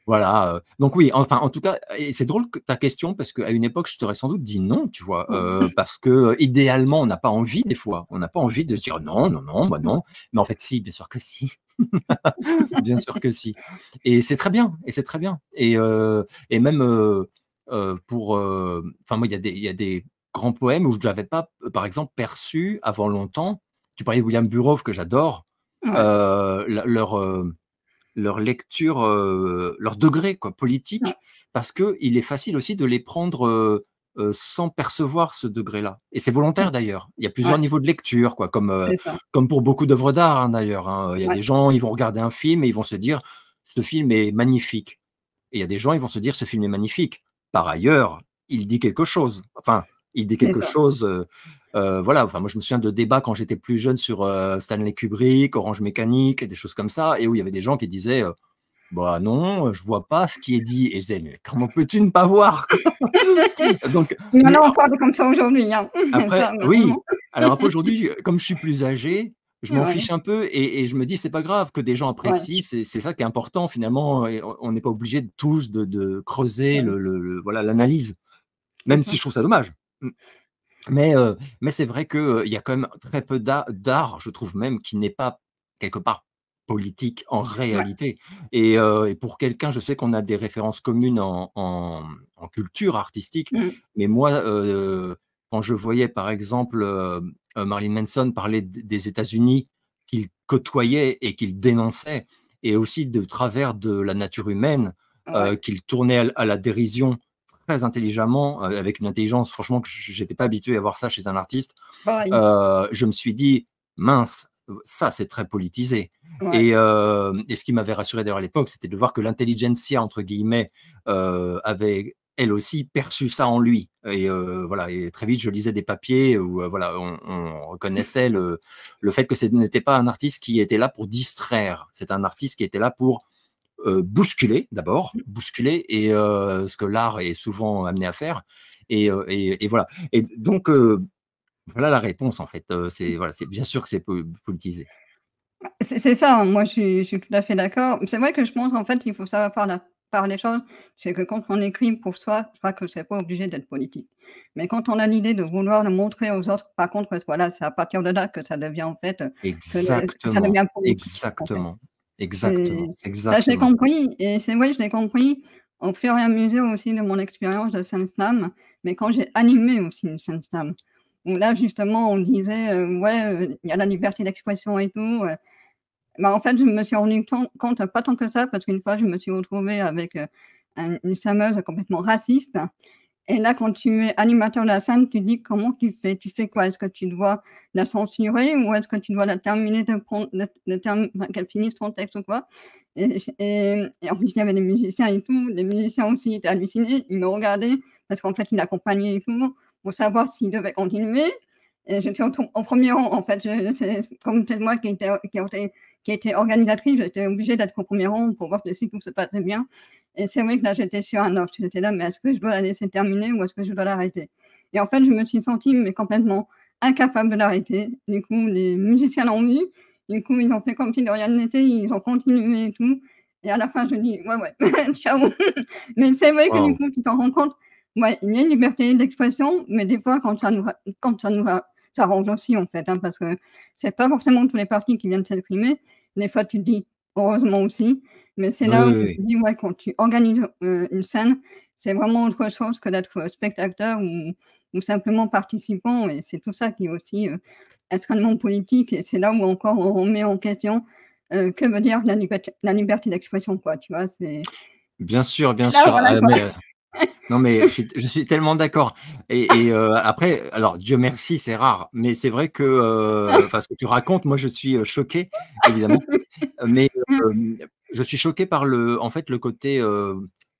voilà, donc oui, enfin, en tout cas et c'est drôle que ta question parce qu'à une époque, je t'aurais sans doute dit non, tu vois? Ouais. Parce que, idéalement, on n'a pas envie des fois, on n'a pas envie de se dire: «Non, non, non, bah, non», mais en fait si, bien sûr que si. Bien sûr que si et c'est très bien et c'est très bien et même, pour, enfin moi il y a des grands poèmes où je n'avais pas, par exemple, perçu avant longtemps. Tu parlais de William Burroughs que j'adore, Ouais. leur lecture, leur degré quoi, Ouais. politique, parce qu'il est facile aussi de les prendre, sans percevoir ce degré-là et c'est Mmh. volontaire d'ailleurs. Il y a plusieurs Ouais, niveaux de lecture quoi, c'est ça. comme pour beaucoup d'œuvres d'art, hein, d'ailleurs, hein. Il y a Ouais, des gens, ils vont regarder un film et ils vont se dire: «Ce film est magnifique» et il y a des gens, ils vont se dire: «Ce film est magnifique. Par ailleurs, il dit quelque chose». Enfin, il dit c'est quelque ça. chose, voilà, enfin moi je me souviens de débats quand j'étais plus jeune sur, Stanley Kubrick, Orange Mécanique, des choses comme ça et où il y avait des gens qui disaient, «Bah non, je vois pas ce qui est dit» et je disais: «Mais comment peux-tu ne pas voir quoi?» Donc Il y en mais a encore des comme ça aujourd'hui, hein. après Ça, oui, malheureusement. alors après aujourd'hui, comme je suis plus âgé, je m'en Ouais, fiche un peu et je me dis: «C'est pas grave que des gens ouais, apprécient, c'est ça qui est important finalement et on n'est pas obligé de tous de creuser ouais, voilà l'analyse», c'est même si ça. je trouve ça dommage. Mmh. Mais c'est vrai que, il y a quand même très peu d'art, je trouve même, qui n'est pas quelque part politique en Ouais. réalité et pour quelqu'un, je sais qu'on a des références communes en culture artistique, Mmh. mais moi, quand je voyais par exemple, Marilyn Manson parler des États-Unis qu'il côtoyait et qu'il dénonçait et aussi de travers de la nature humaine, Ouais, qu'il tournait à la dérision très intelligemment, avec une intelligence franchement que j'étais pas habitué à voir ça chez un artiste. pareil. Je me suis dit: «Mince, ça c'est très politisé» Ouais, et ce qui m'avait rassuré d'ailleurs à l'époque, c'était de voir que «l'intelligentsia» entre guillemets, avait elle aussi perçu ça en lui et voilà et très vite je lisais des papiers où, voilà, on reconnaissait le fait que ce n'était pas un artiste qui était là pour distraire. C'est un artiste qui était là pour bousculer d'abord, bousculer et ce que l'art est souvent amené à faire et voilà et donc voilà la réponse en fait, c'est voilà, c'est bien sûr que c'est politisé. c'est ça, hein, moi je suis tout à fait d'accord. C'est vrai que je pense en fait qu'il faut savoir faire la part des choses. C'est que quand on écrit pour soi, je crois que c'est pas obligé d'être politique. Mais quand on a l'idée de vouloir le montrer aux autres, par contre, voilà, c'est à partir de là que ça devient en fait, que ça Exactement, devient politique, en fait. exactement, C'est exactement, c'est ça, je l'ai exactement ça. compris et c'est vrai, je l'ai compris au fur et à mesure aussi de mon expérience de scène slam, mais quand j'ai animé aussi une scène slam, où là, justement, on disait, «Ouais, il y a la liberté d'expression et tout», bah, en fait, je me suis rendu compte, pas tant que ça, parce qu'une fois, je me suis retrouvée avec, une slameuse complètement raciste et là, quand tu es animateur de la scène, tu te dis: «Comment tu fais?» Tu fais quoi? Est-ce que tu dois la censurer ou est-ce que tu dois la terminer de prendre de term enfin, qu'elle finisse son texte ou quoi? Et en plus, il y avait des musiciens et tout. Les musiciens aussi étaient hallucinés. Ils me regardaient parce qu'en fait, ils l'accompagnaient et tout, pour savoir s'ils devaient continuer et j'étais au 1er rang, en fait. Je c'est comme c'est moi qui était organisatrice, j'étais obligée d'être au 1er rang pour voir que si tout se passait bien et c'est vrai que là, j'étais sur un ordre. J'étais là: «Mais est-ce que je dois la laisser terminer ou est-ce que je dois l'arrêter?» Et en fait, je me suis sentie mais complètement incapable de l'arrêter. Du coup, les musiciens l'ont vu. Du coup, ils ont fait comme si de rien n'était, ils ont continué et tout et à la fin, je dis: «Ouais, ouais, ciao». Mais c'est vrai que du Waouh! coup, tu t'en rends compte, ouais, il y a une liberté d'expression, mais des fois, quand ça nous s'arrange aussi, en fait, hein, parce que c'est pas forcément tous les partis qui viennent s'exprimer. Des fois, tu te dis: «Heureusement aussi», mais c'est Oui, là où oui, tu oui. te dis, ouais, quand tu organises, une scène, c'est vraiment autre chose que d'être spectateur ou simplement participant, et c'est tout ça qui est aussi, extrêmement politique, et c'est là où encore on remet en question, que veut dire la liberté d'expression, quoi, tu vois? C'est Bien là, sûr, voilà, quoi. mais non, mais je suis tellement d'accord et après, alors Dieu merci, c'est rare, mais c'est vrai que, enfin, ce que tu racontes, moi, je suis, choqué, évidemment, mais je suis choqué par en fait, le côté,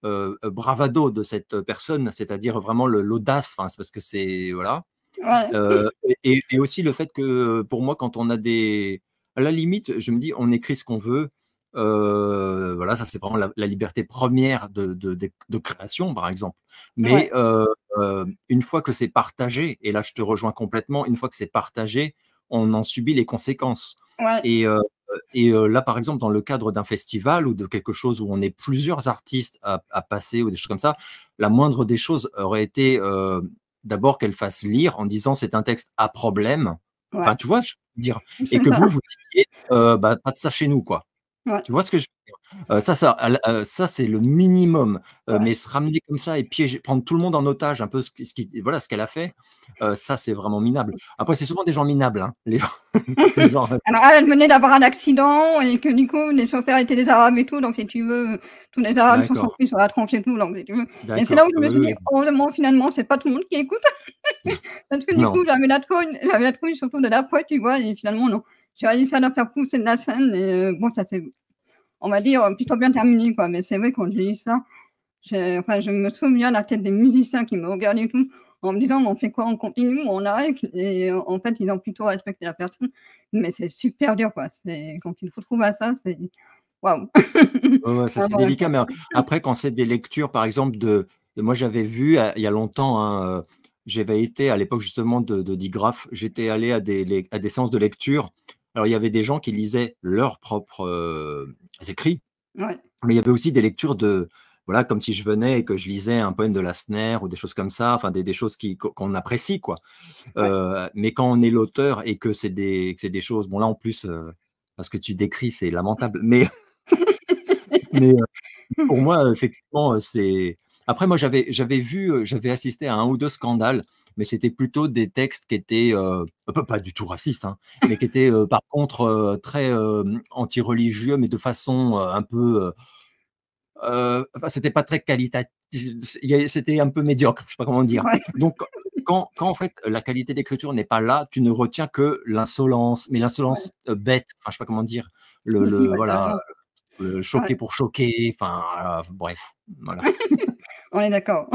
bravado de cette personne, c'est-à-dire vraiment l'audace, enfin, c'est parce que c'est voilà, Ouais, et aussi le fait que, pour moi, quand on a à la limite, je me dis: «On écrit ce qu'on veut», voilà, ça, c'est vraiment la liberté première de création, par exemple. Mais ouais, une fois que c'est partagé, et là, je te rejoins complètement, une fois que c'est partagé, on en subit les conséquences, ouais, et là, par exemple, dans le cadre d'un festival ou de quelque chose où on est plusieurs artistes à passer ou des choses comme ça, la moindre des choses aurait été, d'abord qu'elle fasse lire en disant: «C'est un texte à problème». ouais, Enfin, tu vois? Je veux dire, et c'est que ça, vous disiez: «Bah, pas de ça chez nous», quoi. ouais, Tu vois ce que je veux dire? Ça, c'est le minimum, ouais. mais se ramener comme ça et piéger, prendre tout le monde en otage, un peu voilà, ce qu'elle a fait, ça, c'est vraiment minable. Après, c'est souvent des gens minables, hein, les gens les gens, Alors elle, elle venait d'avoir un accident et que du coup, les chauffeurs étaient des arabes et tout, donc si tu veux, tous les arabes se sont d'accord, pris sur la tronche et tout, donc si tu veux, et c'est là où d'accord. je me Oui, suis dit: oui, «Heureusement, finalement, c'est pas tout le monde qui écoute». Parce que du non. coup, j'avais la trouille surtout de l'après, tu vois? Et finalement non. J'ai réussi à la faire pousser de la scène, et bon, ça s'est, on va dire, plutôt bien terminé, quoi. Mais c'est vrai, quand j'ai eu ça, je me souviens la tête des musiciens qui me regardaient et tout, en me disant: «Mais on fait quoi? On continue ou on arrête?» Et en fait, ils ont plutôt respecté la personne. Mais c'est super dur, quoi. C'est quand tu te retrouves à ça, c'est waouh! Ouais, ouais, ça, Ah c'est voilà, délicat, quoi. mais après, quand c'est des lectures, par exemple, moi, j'avais vu, il y a longtemps, hein, j'avais été à l'époque, justement, de Digraph, j'étais allé à des séances de lecture. Alors, il y avait des gens qui lisaient leurs propres, écrits, Ouais, mais il y avait aussi des lectures voilà, comme si je venais et que je lisais un poème de Lassner ou des choses comme ça, enfin, des choses qu'on apprécie, quoi. ouais. Mais quand on est l'auteur et que c'est des choses, bon, là, en plus, ce que tu décris, c'est lamentable, mais pour moi, effectivement, c'est après, moi, j'avais vu, j'avais assisté à un ou 2 scandales, mais c'était plutôt des textes qui étaient, pas du tout racistes, hein, mais qui étaient, par contre, très, anti-religieux, mais de façon, un peu, enfin, c'était pas très qualitatif, c'était un peu médiocre, je sais pas comment dire. Ouais, Donc quand en fait, la qualité d'écriture n'est pas là, tu ne retiens que l'insolence, mais ouais. l'insolence, bête, enfin, je sais pas comment dire, Si, le ouais, voilà, carrément. choquer Ouais, pour choquer, enfin, bref, voilà. on est d'accord.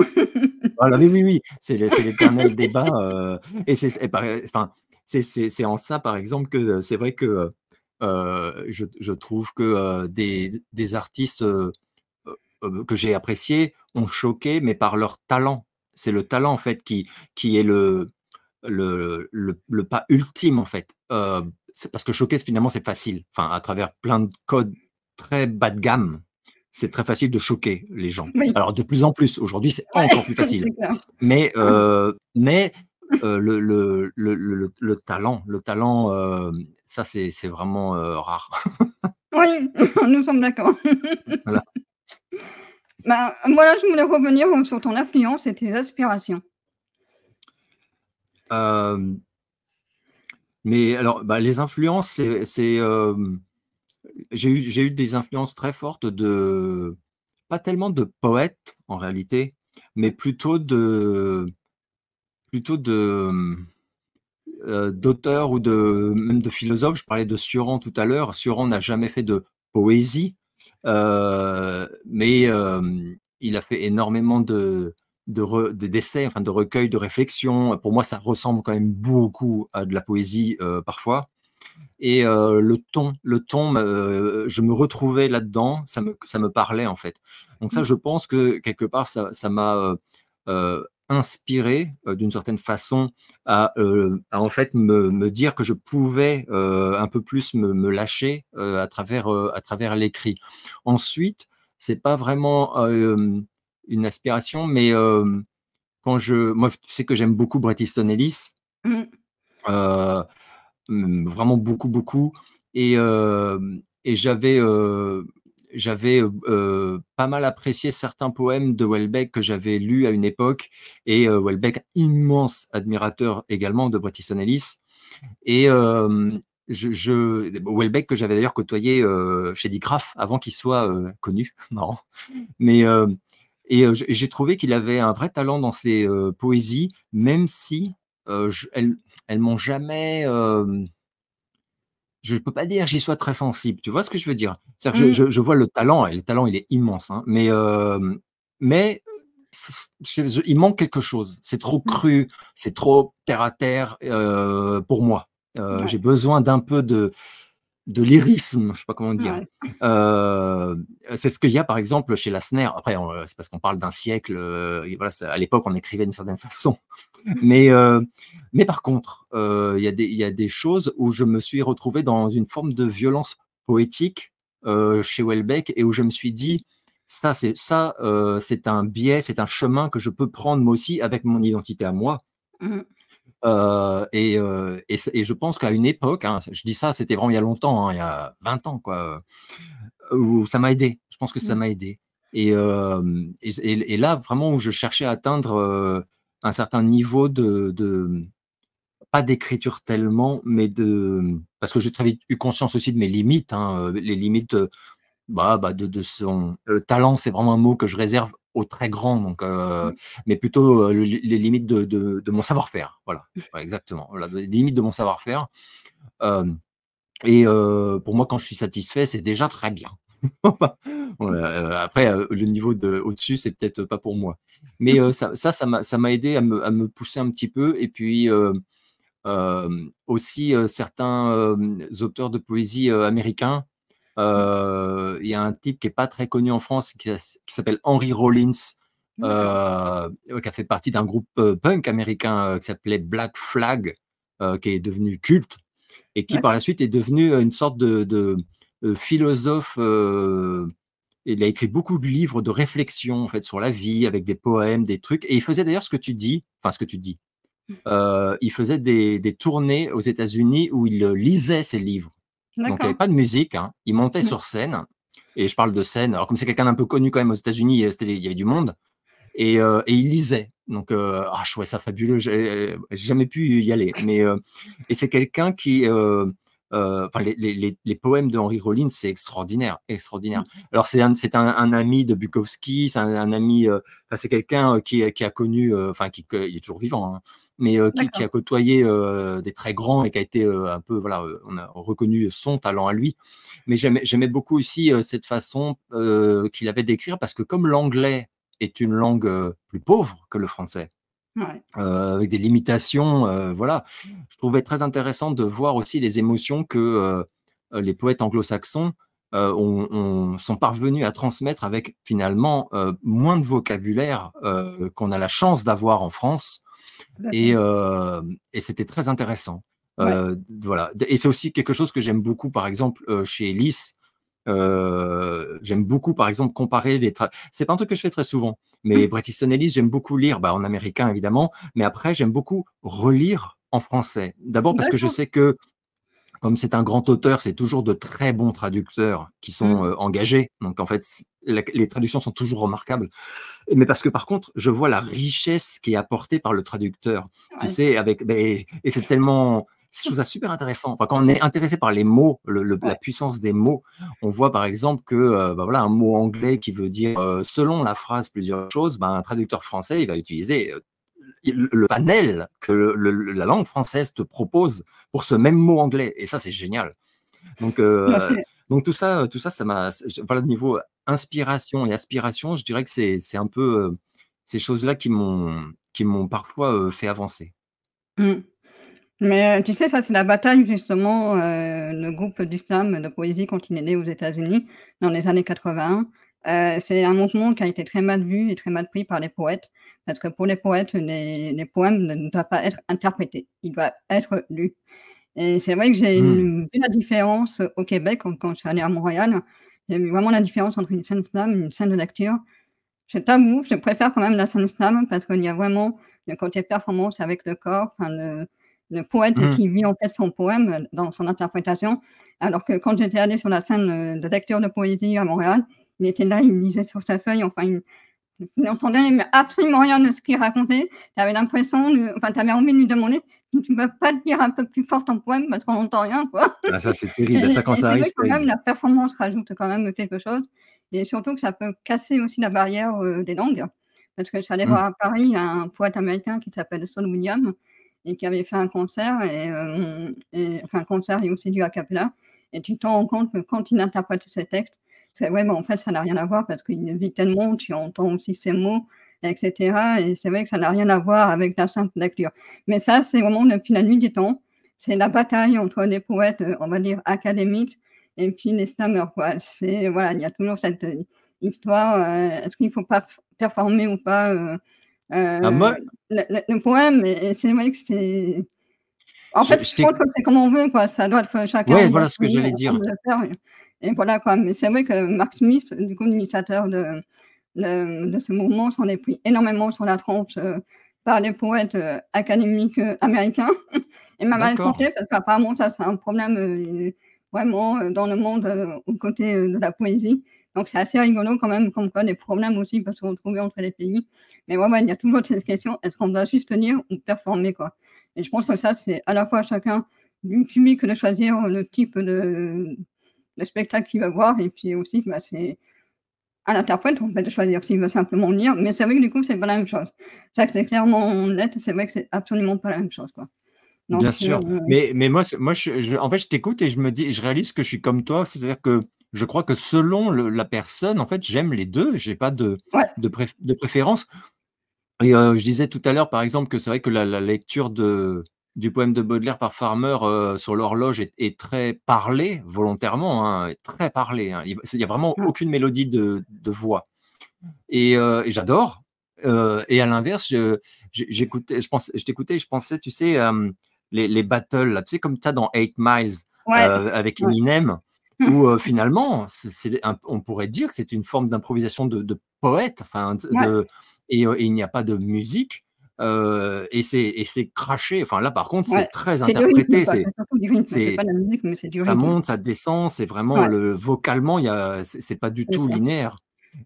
Voilà, oui, oui, oui, c'est l'éternel débat, enfin, c'est en ça, par exemple, que, c'est vrai que, je trouve que, des artistes, que j'ai appréciés ont choqué, mais par leur talent. C'est le talent, en fait, qui est le pas ultime, en fait. C'est parce que choquer, finalement, c'est facile. Enfin, à travers plein de codes très bas de gamme, c'est très facile de choquer les gens. Oui, Alors, de plus en plus, aujourd'hui, c'est ouais, encore plus facile. c'est clair. Mais le talent, ça, c'est vraiment, rare. Oui, nous sommes d'accord. Voilà. Ben, voilà, je voulais revenir, sur ton influence et tes aspirations. Hem, mais alors, bah, les influences, j'ai eu des influences très fortes pas tellement de poètes, en réalité, mais d'auteurs ou même de philosophes. Je parlais de Cioran tout à l'heure. Cioran n'a jamais fait de poésie, mais il a fait énormément d'essais, enfin de recueils de réflexions. Pour moi, ça ressemble quand même beaucoup à de la poésie, parfois, et le ton, je me retrouvais là-dedans, ça me parlait, en fait. Donc ça, je pense que quelque part, ça m'a, inspiré d'une certaine façon à en fait me dire que je pouvais un peu plus me lâcher à travers l'écrit. Ensuite, c'est pas vraiment une aspiration, mais moi, tu sais que j'aime beaucoup Bret Easton Ellis, Mmh. euh, vraiment beaucoup, beaucoup. Et j'avais pas mal apprécié certains poèmes de Houellebecq que j'avais lus à une époque. Et Houellebecq, immense admirateur également de Bret Easton Ellis. Et Houellebecq que j'avais d'ailleurs côtoyé chez Dick Graff avant qu'il soit connu, marrant. Mais j'ai trouvé qu'il avait un vrai talent dans ses poésies, même si elles m'ont jamais je peux pas dire que j'y sois très sensible, tu vois ce que je veux dire? C'est-à-dire que Mmh. je vois le talent et le talent, il est immense, hein, mais c il manque quelque chose. C'est trop Mmh. cru, c'est trop terre à terre, pour moi. J'ai Ouais, besoin d'un peu de lyrisme, je sais pas comment dire. ouais. C'est ce qu'il y a par exemple chez Lassner. Après, c'est parce qu'on parle d'un siècle, et voilà, à l'époque, on écrivait d'une certaine façon. Mais, heu, mais par contre, il y a des choses où je me suis retrouvé dans une forme de violence poétique, chez Houellebecq, et où je me suis dit: c'est un biais, c'est un chemin que je peux prendre moi aussi avec mon identité à moi». Mmh. Et je pense qu'à une époque, hein, je dis ça, c'était vraiment il y a longtemps, hein, il y a 20 ans quoi, où ça m'a aidé. Je pense que ça Mmh. m'a aidé. Et là, vraiment où je cherchais à atteindre, un certain niveau de pas d'écriture tellement, mais parce que j'ai très vite eu conscience aussi de mes limites, hein, les limites, de son talent, c'est vraiment un mot que je réserve aux très grands, donc Mmh. mais plutôt, les limites de mon savoir-faire, voilà. Ouais, exactement, voilà, les limites de mon savoir-faire, hem pour moi, quand je suis satisfait, c'est déjà très bien. Voilà, après, le niveau de au-dessus, c'est peut-être pas pour moi. Mais ça m'a aidé à me pousser un petit peu. Et puis, aussi, certains, auteurs de poésie, américains. Mmh. Il y a un type qui est pas très connu en France qui s'appelle Henry Rollins, D'accord. qui a fait partie d'un groupe, punk américain, qui s'appelait Black Flag, qui est devenu culte et qui par la D'accord. suite est devenu, une sorte de philosophe. Il a écrit beaucoup de livres de réflexion en fait sur la vie avec des poèmes, des trucs, et il faisait d'ailleurs ce que tu dis, enfin ce que tu dis. Il faisait des tournées aux États-Unis où il lisait ses livres. Donc il y avait D'accord. pas de musique, hein. Il montait Mmh. sur scène, et je parle de scène, alors comme c'est quelqu'un d'un peu connu quand même aux États-Unis, il y avait du monde, et il lisait. Donc je trouvais ça fabuleux, j'ai jamais pu y aller, et c'est quelqu'un qui, enfin les poèmes de Henry Rollins, c'est extraordinaire, extraordinaire. Mmh. Alors c'est un ami de Bukowski, c'est un ami, enfin c'est quelqu'un, qui a connu, enfin il est toujours vivant, hein, mais qui D'accord. a côtoyé, des très grands, et qui a été, un peu voilà, on a reconnu son talent à lui. Mais j'aimais beaucoup aussi, cette façon, qu'il avait d'écrire, parce que comme l'anglais est une langue, plus pauvre que le français, Ouais. avec des limitations, voilà. Je trouvais très intéressant de voir aussi les émotions que, les poètes anglo-saxons, sont parvenus à transmettre avec finalement, moins de vocabulaire, qu'on a la chance d'avoir en France. Tout à et fait. hem et c'était très intéressant. Ouais. Voilà, et c'est aussi quelque chose que j'aime beaucoup, par exemple, chez Lys. J'aime beaucoup, par exemple, comparer c'est pas un truc que je fais très souvent, mais Mmh. Bret Easton Ellis, j'aime beaucoup lire, en américain évidemment, mais après j'aime beaucoup relire en français. D'abord parce que je D'accord. sais que, comme c'est un grand auteur, c'est toujours de très bons traducteurs qui sont, Mmh. engagés. Donc en fait, les traductions sont toujours remarquables. Mais parce que par contre, je vois la richesse qui est apportée par le traducteur. Tu Ouais. sais, et c'est tellement, je trouve ça super intéressant. Enfin, quand on est intéressé par les mots, la Ouais. puissance des mots, on voit par exemple que, voilà, un mot anglais qui veut dire, selon la phrase plusieurs choses, un traducteur français, il va utiliser, le panel que la langue française te propose pour ce même mot anglais, et ça, c'est génial. Donc, Tout à fait. ça m'a, voilà, niveau inspiration et aspiration, je dirais que c'est un peu, ces choses-là qui m'ont parfois, fait avancer. Mmh. Mais, tu sais, ça, c'est la bataille justement, le groupe d'islam de poésie quand il est né aux États-Unis dans les années 80. C'est un mouvement qui a été très mal vu et très mal pris par les poètes, parce que pour les poètes, les poèmes ne doivent pas être interprétés, ils doivent être lus. Et c'est vrai que j'ai Mmh. vu la différence au Québec quand je suis allée à Montréal. J'ai vu vraiment la différence entre une scène slam et une scène de lecture. Je t'avoue, je préfère quand même la scène slam parce qu'il y a vraiment le côté performance avec le corps, enfin le poète Mmh. qui vit en fait son poème dans son interprétation. Alors que quand j'étais allée sur la scène, de lecture de poésie à Montréal, il était là, il lisait sur sa feuille, enfin il n'entendait mais absolument rien de ce qu'il racontait. Tu avais l'impression de enfin, tu avais envie de lui demander: «Tu peux pas le dire un peu plus fort ton poème parce qu'on n'entend rien, quoi?» Ah ça, c'est et terrible. Ça, quand et ça c'est arrive, vrai c'est quand même terrible. la performance rajoute quand même quelque chose et surtout que ça peut casser aussi la barrière, des langues. Parce que je suis allée Mmh. voir à Paris un poète américain qui s'appelle Saul Williams et qui avait fait un concert et enfin un concert et aussi du a cappella et tu te rends compte que quand il interprète ses textes, c'est vrai, mais en fait, ça n'a rien à voir parce qu'il vit tellement, tu entends aussi ses mots et cetera et c'est vrai que ça n'a rien à voir avec la simple lecture. Mais ça, c'est vraiment depuis la nuit des temps. C'est la bataille entre les poètes, on va dire académiques et puis les slammers, quoi. C'est voilà, il y a toujours cette, histoire, est-ce qu'il faut pas performer ou pas, Ah moi, le poème et c'est vrai que c'est en fait, je je pense t'écoute. que c'est comme on veut, quoi. Ça doit être chacun Ouais, doit voilà ce que choisir j'allais dire. ensemble de le faire et voilà, quoi. Mais c'est vrai que Mark Smith, du coup, l'initiateur de ce mouvement, s'en est pris énormément sur la tronche, par les poètes, académiques, américains et m'a mal D'accord. compté parce qu'apparemment ça, c'est un problème, vraiment, dans le monde, aux côtés, de la poésie. Donc c'est assez rigolo quand même, comme quoi des problèmes aussi peuvent se retrouver entre les pays. Mais ouais, ouais, il y a toujours cette question: «Est-ce qu'on doit juste lire ou performer?» quoi et je pense que ça, c'est à la fois à chacun du public de choisir le type de spectacle qu'il va voir et puis aussi, bah, c'est à l'interprète, en fait, de choisir s'il veut simplement lire, mais c'est vrai que du coup, c'est pas la même chose. Ça, c'est clairement net, c'est vrai que c'est absolument pas la même chose, quoi. Donc Bien sûr, mais moi en fait, je t'écoute et je me dis je réalise que je suis comme toi, c'est-à-dire que je crois que selon la personne, en fait, j'aime les 2. J'ai pas ouais, de préférence et je disais tout à l'heure, par exemple, que c'est vrai que la lecture du poème de Baudelaire par Farmer, sur l'horloge est très parlée, volontairement, hein, est très parlée, hein. Il y a vraiment ouais, aucune mélodie de voix et j'adore, et à l'inverse, j'écoutais je t'écoutais et je pensais, tu sais, les battles là, tu sais, comme tu as dans 8 Miles, ouais, avec ouais. Eminem, où, finalement, c'est un on pourrait dire que c'est une forme d'improvisation de poète, enfin, Ouais, et il n'y a pas de musique, et c'est craché. Enfin, là, par contre, c'est ouais. très C'est du rythme, interprété, quoi, c'est surtout du rythme, c'est c'est pas de la musique, mais c'est du ça rythme. monte, ça descend, c'est vraiment Ouais, vocalement, il y a c'est pas du c'est tout ça. linéaire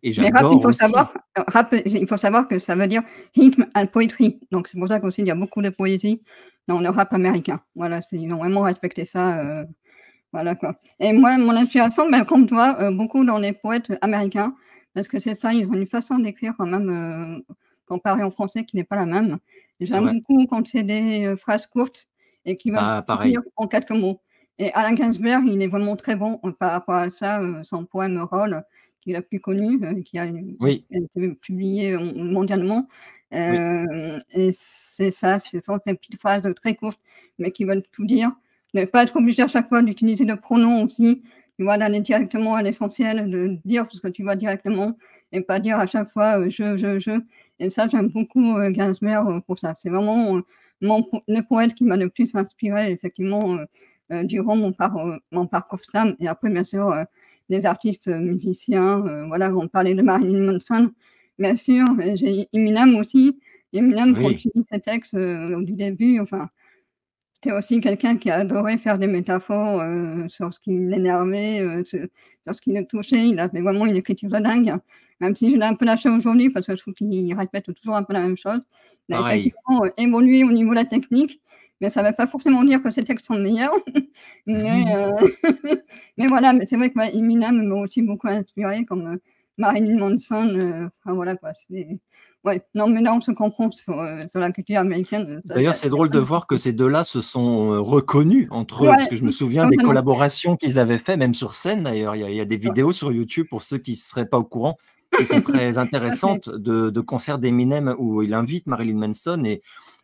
et Mais rap, il j'adore faut aussi. savoir rap, il faut savoir que ça veut dire Rhythm and Poetry, donc c'est pour ça qu'aussi il y a beaucoup de poésie dans le rap américain. Voilà, c'est ils ont vraiment respecté ça, voilà quoi et moi, mon inspiration, ben, comme toi, beaucoup dans les poètes américains, parce que c'est ça, ils ont une façon d'écrire quand même, comparée en français qui n'est pas la même. C'est J'aime vrai. beaucoup quand c'est des, phrases courtes et qui veulent Bah, tout dire pareil. en quelques mots et Allen Ginsberg, il est vraiment très bon, par rapport à ça, son poème Roll, qui est le plus connu, Oui, qui a été publié mondialement, oui, et c'est ça, ce sont ces petites phrases très courtes, mais qui veulent tout dire. Ne pas être obligé à chaque fois d'utiliser le pronom aussi, tu vois? D'aller directement à l'essentiel, de dire ce que tu vois directement et pas dire à chaque fois, je et ça j'aime beaucoup, Gainsbourg, pour ça. C'est vraiment, le poète qui m'a le plus inspiré effectivement, durant mon parcours slam et après bien sûr, les artistes, musiciens, voilà, on parlait de Marilyn Manson, bien sûr, j'ai Eminem aussi. Eminem quand oui, tu lis ses textes, du début, enfin c'était aussi quelqu'un qui adorait faire des métaphores, sur ce qui l'énervait, sur ce qui le touchait. Il avait vraiment une écriture de dingue, même si je l'ai un peu lâché aujourd'hui parce que je trouve qu'il répète toujours un peu la même chose. Il a pareil. effectivement, évolué au niveau de la technique, mais ça ne veut pas forcément dire que ses textes sont meilleurs. Mais, mais voilà, mais c'est vrai que, ouais, Eminem m'a aussi beaucoup inspiré comme, Marilyn Manson, enfin voilà quoi, c'est ouais, non mais là on se comprend sur la culture américaine, ça D'ailleurs, c'est c'est il y a drôle pas de de voir que souci. ces 2 là se sont, reconnus entre eux, parce Ouais, que je me souviens des totalement. collaborations qu'ils avaient fait, même sur scène d'ailleurs. Il y a des Ouais, vidéos sur YouTube pour ceux qui ne seraient pas au courant, qui sont très tout à fait. intéressantes de concerts d'Eminem où il invite Marilyn Manson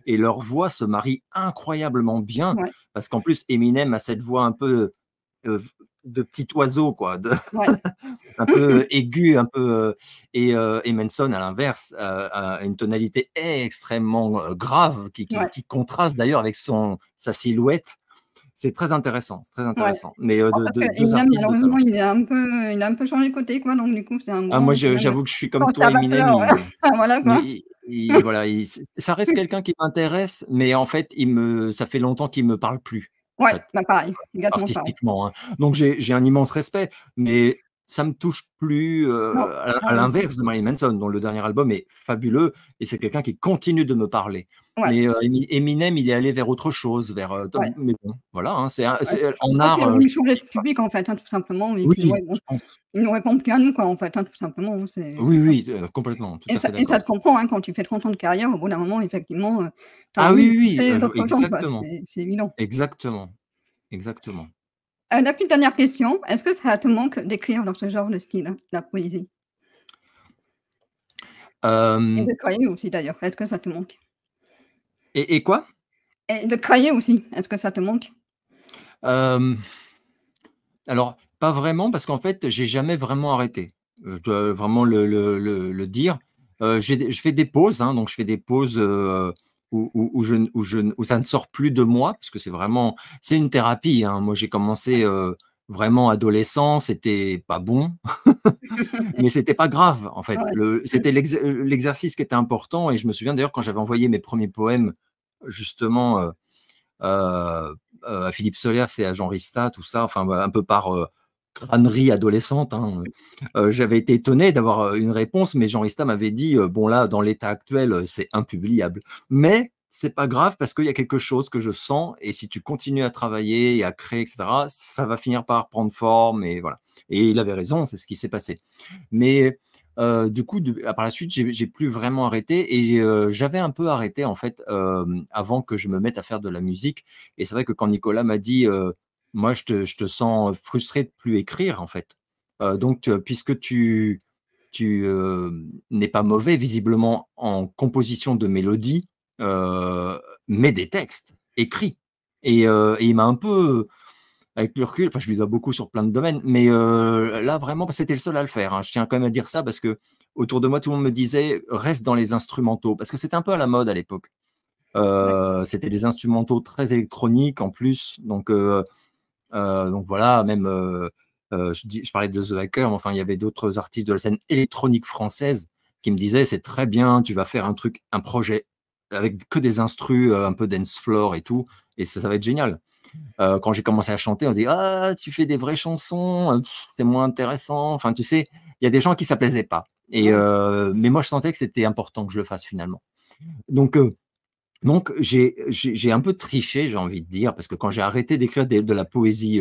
et leurs voix se marient incroyablement bien Ouais, parce qu'en plus Eminem a cette voix un peu, de petit oiseau, quoi, Ouais. un peu aigu, un peu, et Manson, à l'inverse, a une tonalité extrêmement, grave Ouais. qui contraste d'ailleurs avec sa silhouette. C'est très intéressant, très Ouais. intéressant. Mais, En de fait, 2 Eminem, artistes de malheureusement, talent. il a un peu changé de côté, quoi, donc du coup, c'est un Ah grand moi, quand même j'avoue que je suis comme toi, Eminem, conservateur, ouais. Voilà, quoi. voilà, ça reste quelqu'un qui m'intéresse, mais en fait, ça fait longtemps qu'il me parle plus, en Ouais, fait. bah, pareil, exactement pareil. Artistiquement, hein. Donc j'ai un immense respect, mais ça me touche plus, Non, à ouais, l'inverse de Marilyn Manson, dont le dernier album est fabuleux et c'est quelqu'un qui continue de me parler. ouais, Mais, Eminem, il est allé vers autre chose, vers, ouais, mais bon, voilà, hein, ouais. Je en pense qu'il art, a voulu je changer je de public, en fait, hein, tout simplement, et puis, ouais, oui, bon, je pense. il nous répond plus à nous, quoi, en fait, hein, tout simplement, hein, c'est Oui, ça. oui, complètement, tout à fait Et ça d'accord. se comprend, hein, quand tu fais 30 ans de carrière, au bout d'un moment, effectivement, tu as Ah envie oui, de oui, toucher oui, d'autres gens, quoi, exactement, c'est évident. exactement, exactement. La toute dernière question, est-ce que ça te manque d'écrire dans ce genre de style, la poésie? Et Hem de créer aussi d'ailleurs, est-ce que ça te manque? et quoi? Et de créer aussi, est-ce que ça te manque? Hem Alors, pas vraiment parce qu'en fait, j'ai jamais vraiment arrêté. Je dois vraiment le dire. Je fais des pauses, hein, donc je fais des pauses, où ça ne sort plus de moi parce que c'est une thérapie, hein. Moi, j'ai commencé, vraiment adolescent, c'était pas bon, mais c'était pas grave, en fait. Ouais, C'était l'exercice qui était important et je me souviens d'ailleurs quand j'avais envoyé mes premiers poèmes justement, heu à Philippe Solers et à Jean Rista, tout ça, enfin, bah, un peu par, crânerie adolescente, hein, j'avais été étonné d'avoir, une réponse, mais Jean Rista m'avait dit: «Bon là, dans l'état actuel, c'est impubliable. Mais c'est pas grave parce qu'il y a quelque chose que je sens et si tu continues à travailler et à créer et cetera, ça va finir par prendre forme» et voilà et il avait raison, c'est ce qui s'est passé. Mais, du coup, par la suite, j'ai plus vraiment arrêté et j'avais un peu arrêté en fait, avant que je me mette à faire de la musique et c'est vrai que quand Nicolas m'a dit, «Moi je te sens frustré de plus écrire en fait, donc puisque n'es pas mauvais visiblement en composition de mélodies, mets des textes, écris» et il m'a un peu, avec le recul, enfin, je lui dois beaucoup sur plein de domaines, mais là, vraiment, c'était le seul à le faire, hein. Je tiens quand même à dire ça parce que autour de moi, tout le monde me disait: «Reste dans les instrumentaux», parce que c'était un peu à la mode à l'époque. d'accord. C'était des instrumentaux très électroniques en plus, donc voilà, même, je parlais de The Hacker, mais enfin, il y avait d'autres artistes de la scène électronique française qui me disaient: «C'est très bien, tu vas faire un projet avec que des instrus, un peu dance floor et tout et ça va être génial». Quand j'ai commencé à chanter, on dit: «Ah, tu fais des vraies chansons, c'est moins intéressant». Enfin, tu sais, il y a des gens qui ça plaisait pas Ouais, mais moi je sentais que c'était important que je le fasse finalement. Donc j'ai un peu triché, j'ai envie de dire, parce que quand j'ai arrêté d'écrire de la poésie,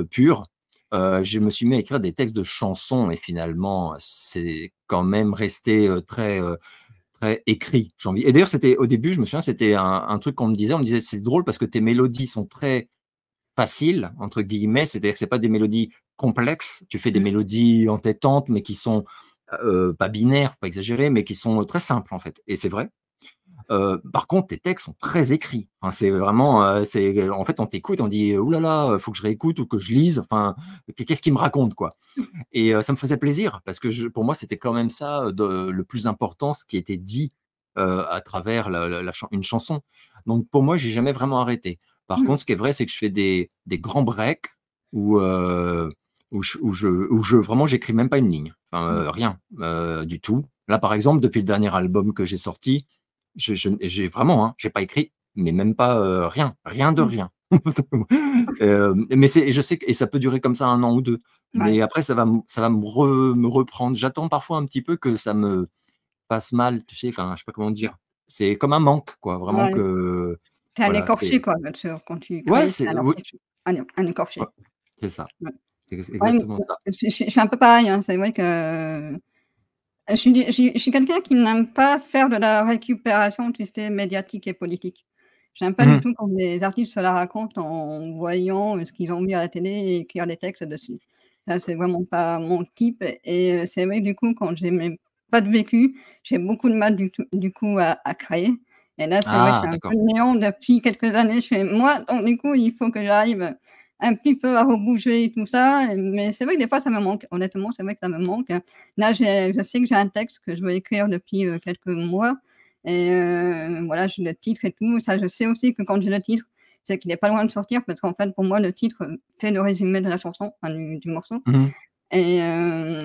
pure, je me suis mis à écrire des textes de chansons et finalement, c'est quand même resté, très écrit, j'ai envie et d'ailleurs, c'était au début, je me souviens, c'était un truc qu'on me disait, on me disait: «C'est drôle parce que tes mélodies sont très «faciles» entre guillemets, c'est-à-dire que c'est pas des mélodies complexes, tu fais des mmh, mélodies entêtantes, mais qui sont, pas binaires, faut pas exagérer, mais qui sont très simples, en fait et c'est vrai. Par contre, tes textes sont très écrits. Enfin, c'est vraiment, en fait, on t'écoute, on dit: «Ouh là là, faut que je réécoute ou que je lise, enfin, qu'est-ce qu'il me raconte, quoi?» et ça me faisait plaisir parce que pour moi, c'était quand même ça, le plus important, ce qui était dit, à travers la chan une chanson. Donc pour moi, j'ai jamais vraiment arrêté. Par mmh, contre, ce qui est vrai, c'est que je fais des grands breaks où, où je vraiment, j'écris même pas une ligne. Enfin, mmh, rien, du tout. Là, par exemple, depuis le dernier album que j'ai sorti, j'ai vraiment, hein, j'ai pas écrit, mais même pas, rien, rien de mmh, rien. Mais je sais que et ça peut durer comme ça 1 an ou 2. ouais, Mais après ça va me reprendre. J'attends parfois un petit peu que ça me fasse mal, tu sais? Enfin, je sais pas comment dire. C'est comme un manque quoi, vraiment ouais. que Tu es un voilà, écorché, c'est quoi, bien sûr, quand tu ouais, crées, tu es un oui, artiste, un ouais, écorché. c'est ça. Ouais. C'est Ouais, exactement ça. je suis un peu pareil, hein. C'est vrai que, je suis quelqu'un qui n'aime pas faire de la récupération, tu sais, médiatique et politique. J'aime pas du Mmh. tout quand les artistes se la racontent en voyant, ce qu'ils ont vu à la télé et écrire des textes dessus. Ça, c'est vraiment pas mon type et c'est vrai, du coup, quand j'ai même pas de vécu, j'ai beaucoup de mal du coup à créer et là, c'est vrai que Ah c'est un peu d'accord. le néant depuis quelques années chez moi, donc du coup, il faut que j'arrive un petit peu à rebouger et tout ça, mais c'est vrai que des fois ça me manque. Honnêtement, c'est vrai que ça me manque. Là, je sais que j'ai un texte que je veux écrire depuis, quelques mois et voilà, j'ai le titre et tout. Ça, je sais aussi que quand j'ai le titre, c'est qu'il est pas loin de sortir parce qu'en fait, pour moi, le titre, fait le résumé de la chanson, enfin du morceau Mmh. et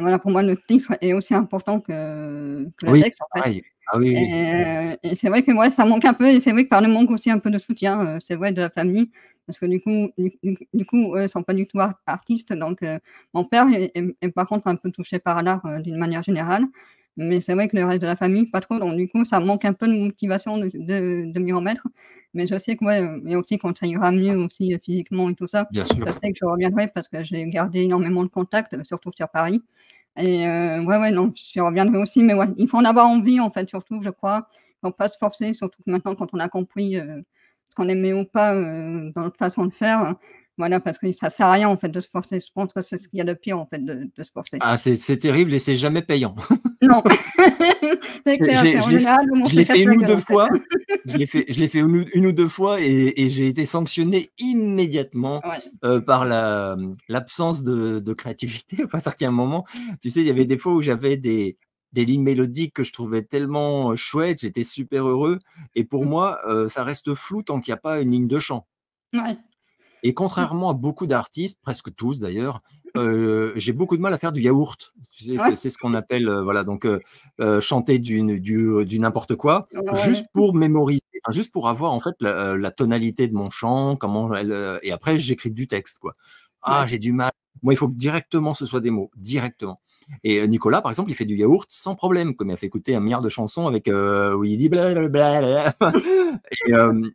voilà, pour moi, le titre est aussi important que le Oui, texte, en fait pareil. Ah oui, oui. et c'est vrai que ouais, ça manque un peu et c'est vrai que par le manque aussi un peu de soutien, c'est vrai de la famille parce que du coup, eux, ils sont pas du tout artistes donc mon père est par contre un peu touché par l'art, d'une manière générale, mais c'est vrai que le reste de la famille pas trop donc du coup, ça manque un peu de motivation de m'y remettre, mais je sais que ouais, et aussi quand ça ira mieux aussi, physiquement et tout ça, Bien sûr. je sais que je reviendrai parce que j'ai gardé énormément de contacts, surtout sur Paris et ouais, ouais, non, j'y reviendrai aussi, mais ouais, il faut en avoir envie, en fait, surtout, je crois. Faut pas se forcer, surtout que maintenant, quand on a compris, ce qu'on aimait ou pas, dans notre façon de faire, voilà, parce que ça sert à rien, en fait, de se forcer. Je pense que c'est ce qu'il y a de pire, en fait, de se forcer. Ah, c'est terrible et c'est jamais payant. Non, c'est clair, c'est en Je l'ai général, le monde je se l'ai fait casse une la ou gueule, 2 en fait. fois, je l'ai fait une ou 2 fois et j'ai été sanctionné immédiatement, Ouais, par l'absence de créativité. Enfin, c'est-à-dire qu'à un moment, tu sais, il y avait des fois où j'avais des lignes mélodiques que je trouvais tellement, chouettes, j'étais super heureux et pour moi, ça reste flou tant qu'il y a pas une ligne de chant. ouais, Et contrairement à beaucoup d'artistes, presque tous d'ailleurs, j'ai beaucoup de mal à faire du yaourt. Tu sais, ouais, c'est ce qu'on appelle, voilà donc chanter du n'importe quoi, ouais, ouais, juste pour mémoriser, enfin juste pour avoir en fait la tonalité de mon chant, comment elle, et après j'écris du texte quoi. Ah, ouais, j'ai du mal. Moi, il faut que directement ce soit des mots, directement. Et Nicolas, par exemple, il fait du yaourt sans problème, comme il a fait écouter 1 milliard de chansons avec, où il dit blablabla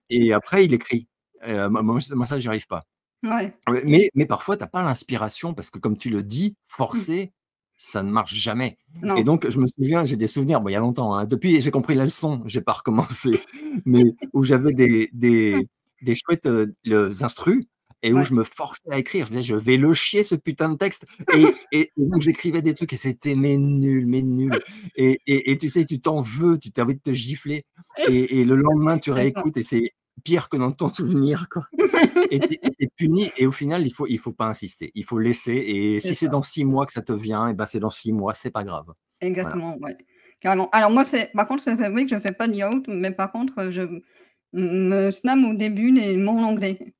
et après il écrit. Moi ça, j'y arrive pas. ouais, Ouais, mais parfois, tu as pas l'inspiration parce que comme tu le dis, mmh, forcer, ça ne marche jamais et non, donc je me souviens, j'ai des souvenirs, bon, il y a longtemps, hein, depuis j'ai compris la leçon, j'ai pas recommencé, mais où j'avais des chouettes, instrus et où ouais, je me forçais à écrire. Je me disais: «Je vais le chier ce putain de texte» et donc j'écrivais des trucs et c'était mais nul et tu sais, tu t'en veux, tu as envie de te gifler et le lendemain, tu d'accord. réécoutes et c'est pire que dans ton souvenir, quoi. Et tu es puni et au final, il faut pas insister. Il faut laisser et si C'est c'est ça. dans 6 mois que ça te vient et ben, c'est dans 6 mois, c'est pas grave. Voilà. Exactement, ouais, carrément. Alors moi, c'est par contre, c'est vrai que je fais pas de yaourt, mais par contre, je me sname au début les mots en anglais.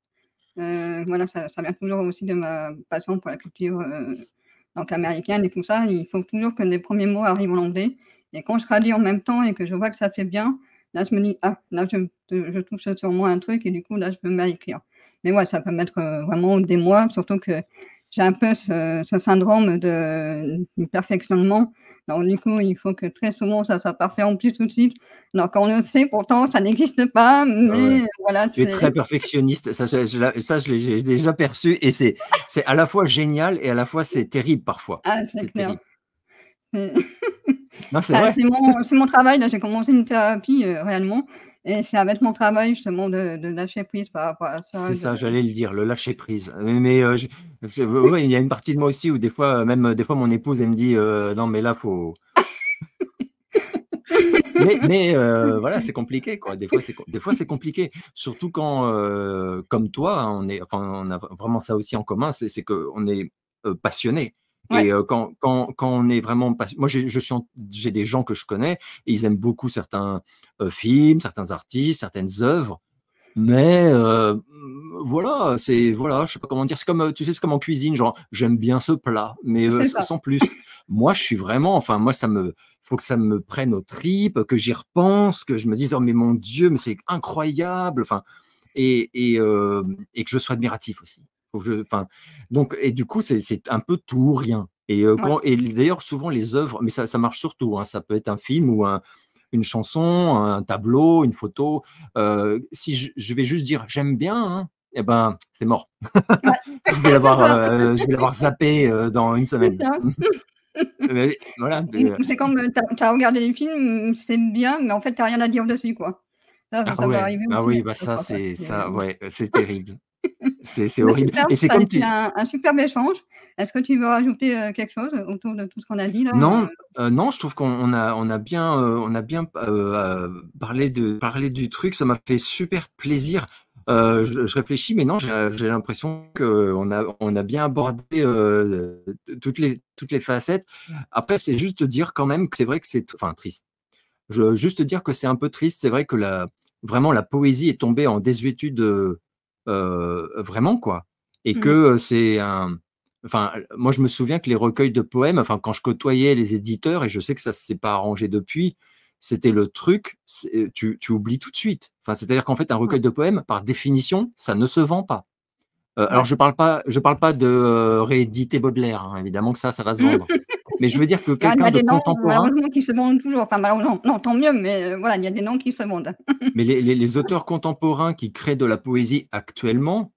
Voilà, ça vient toujours aussi de ma passion pour la culture, donc américaine et tout ça. Il faut toujours que les premiers mots arrivent en anglais et quand je traduis en même temps et que je vois que ça fait bien, là, je me dis: «Ah, là, je touche sûrement un truc» et du coup, là, je me mets à écrire. Mais ouais, ça peut mettre, vraiment des mois, surtout que j'ai un peu ce syndrome du perfectionnement. Donc du coup, il faut que très souvent ça soit parfait en plus tout de suite. Donc on le sait, pourtant ça n'existe pas, Ouais, ouais. mais voilà, Tu es très c'est perfectionniste, ça je l'ai j'ai déjà perçu et c'est à la fois génial et à la fois c'est terrible parfois. ah, c'est C'est clair. terrible. C'est Non, c'est bah, vrai. c'est mon travail, là, j'ai commencé une thérapie, réellement et c'est avec mon travail justement de lâcher prise par rapport à ça, C'est de ça, j'allais le dire, le lâcher prise. Mais ouais, il y a une partie de moi aussi où des fois, même, des fois mon épouse elle me dit: «Non mais là faut». Voilà, c'est compliqué quoi. Des fois c'est compliqué. Surtout quand, comme toi, hein, on a vraiment ça aussi en commun, c'est qu'on est, passionnés et Ouais, quand on est vraiment moi j'ai des gens que je connais et ils aiment beaucoup certains, films, certains artistes, certaines œuvres, mais voilà, voilà, je sais pas comment dire. C'est comme, tu sais, c'est comme en cuisine, genre j'aime bien ce plat, mais c'est ça. sans plus. Moi, je suis vraiment enfin moi ça me faut que ça me prenne aux tripes, que j'y repense, que je me dise: «Oh mais mon Dieu, mais c'est incroyable!» enfin et que je sois admiratif aussi. Faut que je enfin donc et du coup, c'est un peu tout ou rien Ouais, et d'ailleurs souvent les œuvres mais ça marche sur tout, hein, ça peut être un film ou une chanson, un tableau, une photo, si je vais juste dire: «J'aime bien, hein» et ben, c'est mort. ouais, c'est ça, Je vais l'avoir zappé, dans une c'est semaine. ça. Voilà, C'est comme, tu as regardé des films, c'est bien, mais en fait, tu as rien à dire dessus, quoi. Ça ah ça peut ouais, arriver ah aussi, oui, des bah fois, ça, quoi, ça, c'est c'est ça, ouais, c'est terrible. C'est bah, horrible super, et c'est ça a comme été tu un superbe échange. Est-ce que tu veux rajouter, quelque chose autour de tout ce qu'on a dit là, non, non, je trouve on a bien, parlé du truc, ça m'a fait super plaisir. Je réfléchis, mais non, j'ai l'impression qu'on a bien abordé toutes les facettes. Après, c'est juste dire quand même que c'est vrai que c'est enfin, triste. Juste dire que c'est un peu triste. C'est vrai que vraiment la poésie est tombée en désuétude, vraiment quoi. Et que Mmh. c'est un. Enfin, moi je me souviens que les recueils de poèmes, enfin quand je côtoyais les éditeurs, et je sais que ça ne s'est pas arrangé depuis, c'était le truc, tu oublies tout de suite. Enfin, c'est-à-dire qu'en fait un Ouais, recueil de poèmes, par définition, ça ne se vend pas. Alors ouais. je parle pas de rééditer Baudelaire, hein, évidemment que ça va se Mmh. vendre. Mais je veux dire que Il y quelqu'un a de des noms contemporain. malheureusement qui se vendent toujours. Enfin malheureusement, non, tant mieux, mais voilà, il y a des noms qui se vendent. Mais les auteurs contemporains qui créent de la poésie actuellement,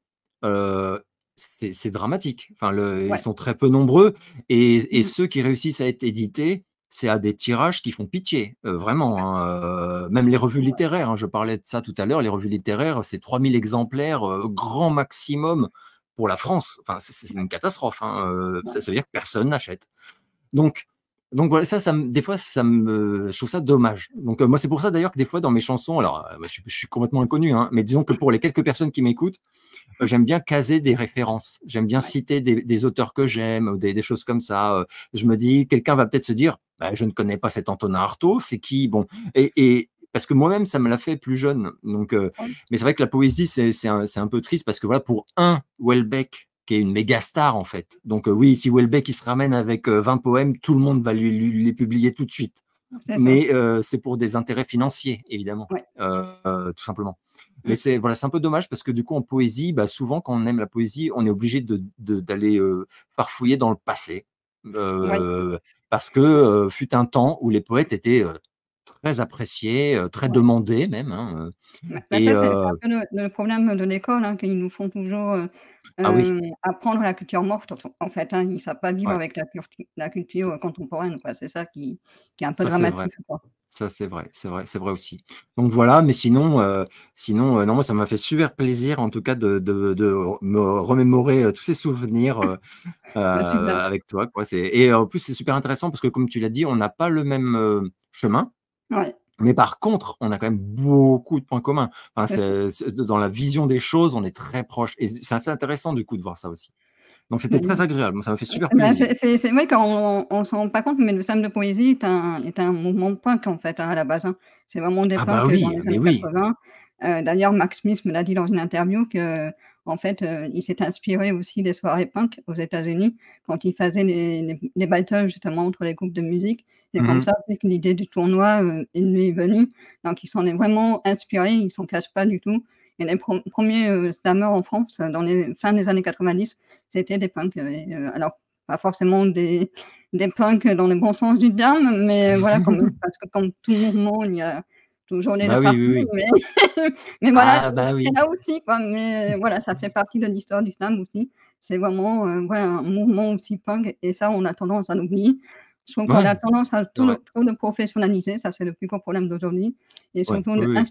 heu, c'est dramatique. Enfin, ils Ouais. sont très peu nombreux, et Mmh. ceux qui réussissent à être édités, c'est à des tirages qui font pitié, vraiment, hein, même les revues Ouais. littéraires, hein, je parlais de ça tout à l'heure, les revues littéraires, c'est 3000 exemplaires, grand maximum pour la France. Enfin, c'est une catastrophe, hein, Ouais. ça veut dire que personne n'achète. Donc voilà, ça me des fois, je trouve ça dommage. Donc moi, c'est pour ça d'ailleurs que des fois dans mes chansons, alors, moi, je suis complètement inconnu, hein, mais disons que pour les quelques personnes qui m'écoutent, j'aime bien caser des références. J'aime bien Ouais. citer des auteurs que j'aime ou des choses comme ça, je me dis: «Quelqu'un va peut-être se dire: "Bah, je ne connais pas cet Antonin Artaud, c'est qui?"» Bon, et parce que moi-même, ça me l'a fait plus jeune, donc Ouais. mais c'est vrai que la poésie, c'est un peu triste parce que voilà, pour un Houellebecq qui est une méga star en fait. Donc oui, si Houellebecq il se ramène avec 20 poèmes, tout le monde va les publier tout de suite. C'est ça. Mais c'est pour des intérêts financiers évidemment, Ouais. tout simplement. Mais Mmh. c'est voilà, c'est un peu dommage parce que du coup en poésie, bah, souvent quand on aime la poésie, on est obligé d'aller, farfouiller dans le passé, Ouais. heu, parce que, fut un temps où les poètes étaient, très appréciés, très Ouais. demandés même, hein, Bah, et ça, c'est un peu le problème de l'école, hein, qu'ils nous font toujours, ah oui, apprendre la culture morte en fait, hein. Ils ne savent pas vivre ouais, avec la culture, contemporaine, quoi. C'est ça qui est un peu ça c'est vrai. dramatique, quoi. Ça, c'est vrai, c'est vrai, c'est vrai aussi. Donc voilà, mais sinon, non, moi, ça m'a fait super plaisir, en tout cas, de me remémorer, tous ces souvenirs, Bah, super. avec toi, quoi. Et en plus, c'est super intéressant parce que, comme tu l'as dit, on n'a pas le même, chemin, Ouais, mais par contre, on a quand même beaucoup de points communs. Enfin, c'est ça. c'est dans la vision des choses, on est très proches, et c'est assez intéressant, du coup, de voir ça aussi. Donc c'était très agréable. Moi, ça m'a fait super Bah, plaisir. c'est vrai qu'on s'en rend pas compte, mais le slam de poésie est un mouvement punk, en fait, hein, à la base, hein. C'est vraiment des Ah bah punks, dans oui, les mais années oui. 80. D'ailleurs, Max Smith me l'a dit dans une interview qu'en fait, il s'est inspiré aussi des soirées punk aux États-Unis quand il faisait les battles justement entre les groupes de musique. C'est comme Mmh. ça aussi que l'idée du tournoi, lui est venue. Donc il s'en est vraiment inspiré, il s'en cache pas du tout, et les premiers, slammers en France, dans les fin des années 90, c'était des punks, alors pas forcément des punks dans le bon sens du terme, mais voilà, comme parce que comme tout mouvement, il y a toujours les 2 Bah oui, oui, parties, oui. mais mais voilà, Ah bah c'est oui. là aussi, quoi, mais voilà, ça fait partie de l'histoire du slam aussi. C'est vraiment, ouais, un mouvement aussi punk, et ça, on a tendance à l'oublier. Je trouve qu'on Ouais, a tendance à c'est vrai. trop le professionnaliser, ça, c'est le plus gros problème d'aujourd'hui, et Ouais, surtout oui, le oui,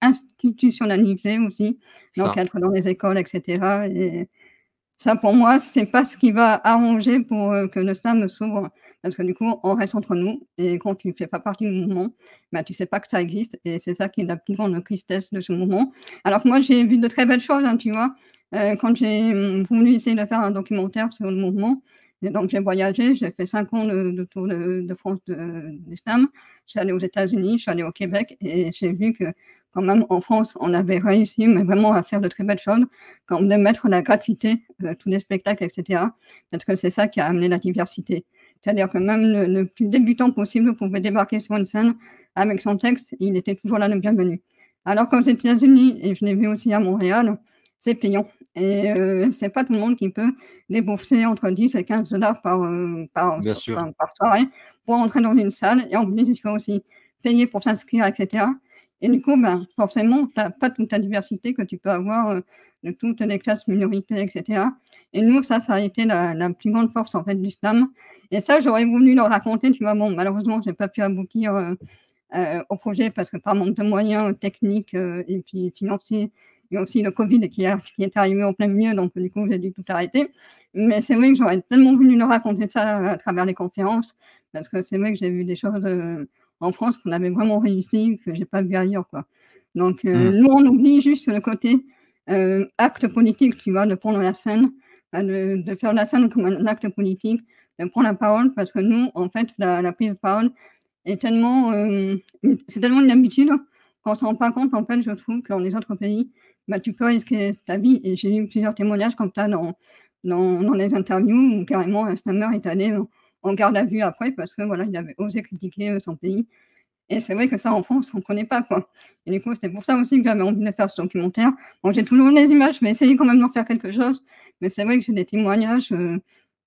institutionnaliser aussi, donc ça. être dans les écoles et cetera, et ça, pour moi, c'est pas ce qui va arranger pour, que le slam s'ouvre, parce que du coup, on reste entre nous, et quand tu fais pas partie du mouvement, bah, tu sais pas que ça existe, et c'est ça qui est la plus grande tristesse de ce mouvement. Alors que moi, j'ai vu de très belles choses, hein, tu vois? Quand j'ai, voulu essayer de faire un documentaire sur le mouvement, et donc j'ai voyagé, j'ai fait 5 ans de tour de France du slam. Je suis allée aux États-Unis, je suis allée au Québec, et j'ai vu que quand même en France, on avait réussi, mais vraiment à faire de très belles choses, comme de mettre la gratuité, tous les spectacles et cetera, parce que c'est ça qui a amené la diversité. C'est-à-dire que même le plus débutant possible pouvait débarquer sur une scène avec son texte, il était toujours là le bienvenu. Alors qu'aux États-Unis, et je l'ai vu aussi à Montréal, c'est payant, et c'est pas tout le monde qui peut débourser entre 10 et 15 $ Bien sûr. par soirée pour entrer dans une salle, et en plus, il faut aussi payer pour s'inscrire et cetera, et du coup, ben, forcément, tu as pas toute la diversité que tu peux avoir, de toutes les classes minoritaires et cetera, et nous, ça a été la plus grande force, en fait, du slam, et ça, j'aurais voulu le raconter, tu vois? Bon, malheureusement, j'ai pas pu aboutir, au projet parce que par manque de moyens techniques, et puis financiers, et aussi le covid qui est arrivé en plein milieu, donc du coup, j'ai dû tout arrêter. Mais c'est vrai que j'aurais tellement voulu leur raconter ça à travers les conférences, parce que c'est vrai que j'ai vu des choses, en France qu'on avait vraiment réussi, que j'ai pas vu ailleurs, quoi. Donc Mmh. nous, on oublie juste le côté acte politique, tu vois? De prendre la scène, de faire la scène comme un acte politique, de prendre la parole parce que nous, en fait, la prise de parole est tellement, c'est tellement une habitude qu'on se rend pas compte, en fait, je trouve, que dans les autres pays, bah, tu peux risquer ta vie et j'ai eu plusieurs témoignages comme ça dans les interviews où carrément un slammer est allé en garde à vue après parce que voilà, il avait osé critiquer, son pays et c'est vrai que ça en France, on connaît pas, quoi et du coup, c'était pour ça aussi que j'avais envie de faire ce documentaire. Bon, j'ai toujours les images, je vais essayer quand même d'en faire quelque chose, mais c'est vrai que j'ai des témoignages,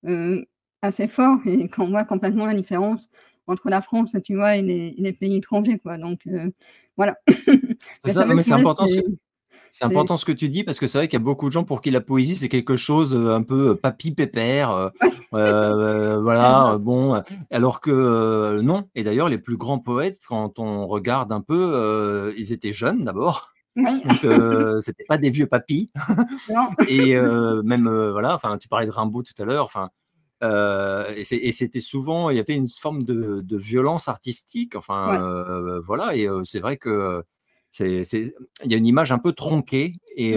heu, assez forts et qu'on voit complètement la différence entre la France, tu vois, et les pays étrangers, quoi donc voilà. C'est Mais c'est ça, non, vrai mais que ouais, c'est c'est important ce que tu dis parce que c'est vrai qu'il y a beaucoup de gens pour qui la poésie, c'est quelque chose, un peu, papi pépère, voilà, bon, alors que, non et d'ailleurs les plus grands poètes, quand on regarde un peu, ils étaient jeunes d'abord, oui, donc c'était pas des vieux papis non, et même, voilà, enfin, tu parlais de Rimbaud tout à l'heure, enfin, et c'était souvent il y avait une forme de violence artistique, enfin, ouais voilà et c'est vrai que c'est il y a une image un peu tronquée ouais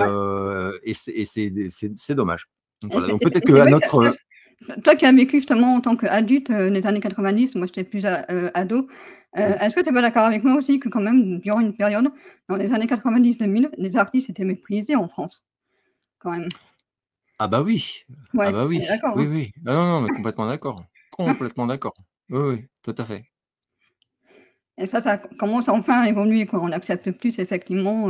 et c'est dommage. Donc et voilà, c'est donc et c'est peut-être et c'est qu'à vrai que notre toi qui as vécu justement en tant qu'adulte, les années 90, moi j'étais plus ado, oui. est-ce que tu es pas d'accord avec moi aussi que quand même durant une période, dans les années 90-2000, les artistes étaient méprisés en France, quand même? Ah bah oui, ah Ouais, bah on est oui, d'accord, oui, hein? oui. Ah non, non, mais complètement d'accord, complètement d'accord. Oui, oui, tout à fait. Et ça commence enfin à évoluer, quoi. On accepte plus effectivement,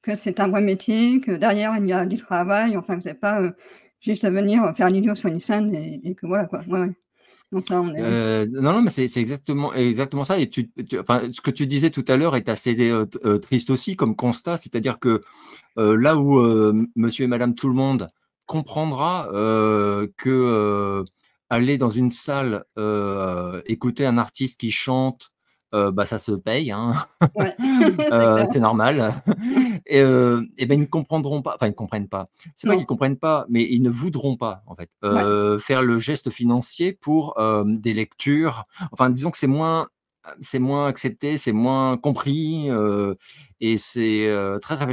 que c'est un vrai métier, que derrière il y a du travail, enfin que c'est pas, juste venir faire l'idiot sur une scène et que voilà, quoi. Ouais, ouais. Donc ça on est Non, non, mais c'est exactement ça et enfin, ce que tu disais tout à l'heure est assez, triste aussi comme constat. C'est-à-dire que, là où, monsieur et madame tout le monde comprendra, que, aller dans une salle, écouter un artiste qui chante, bah, ça se paye, hein. ouais, c'est clair. C'est normal et ben, ils ne comprendront pas, enfin, ils ne comprennent pas. C'est pas qu'ils Non, comprennent pas, mais ils ne voudront pas, en fait, ouais, faire le geste financier pour, des lectures. Enfin, disons que c'est moins accepté, c'est moins compris, et c'est, très ouais.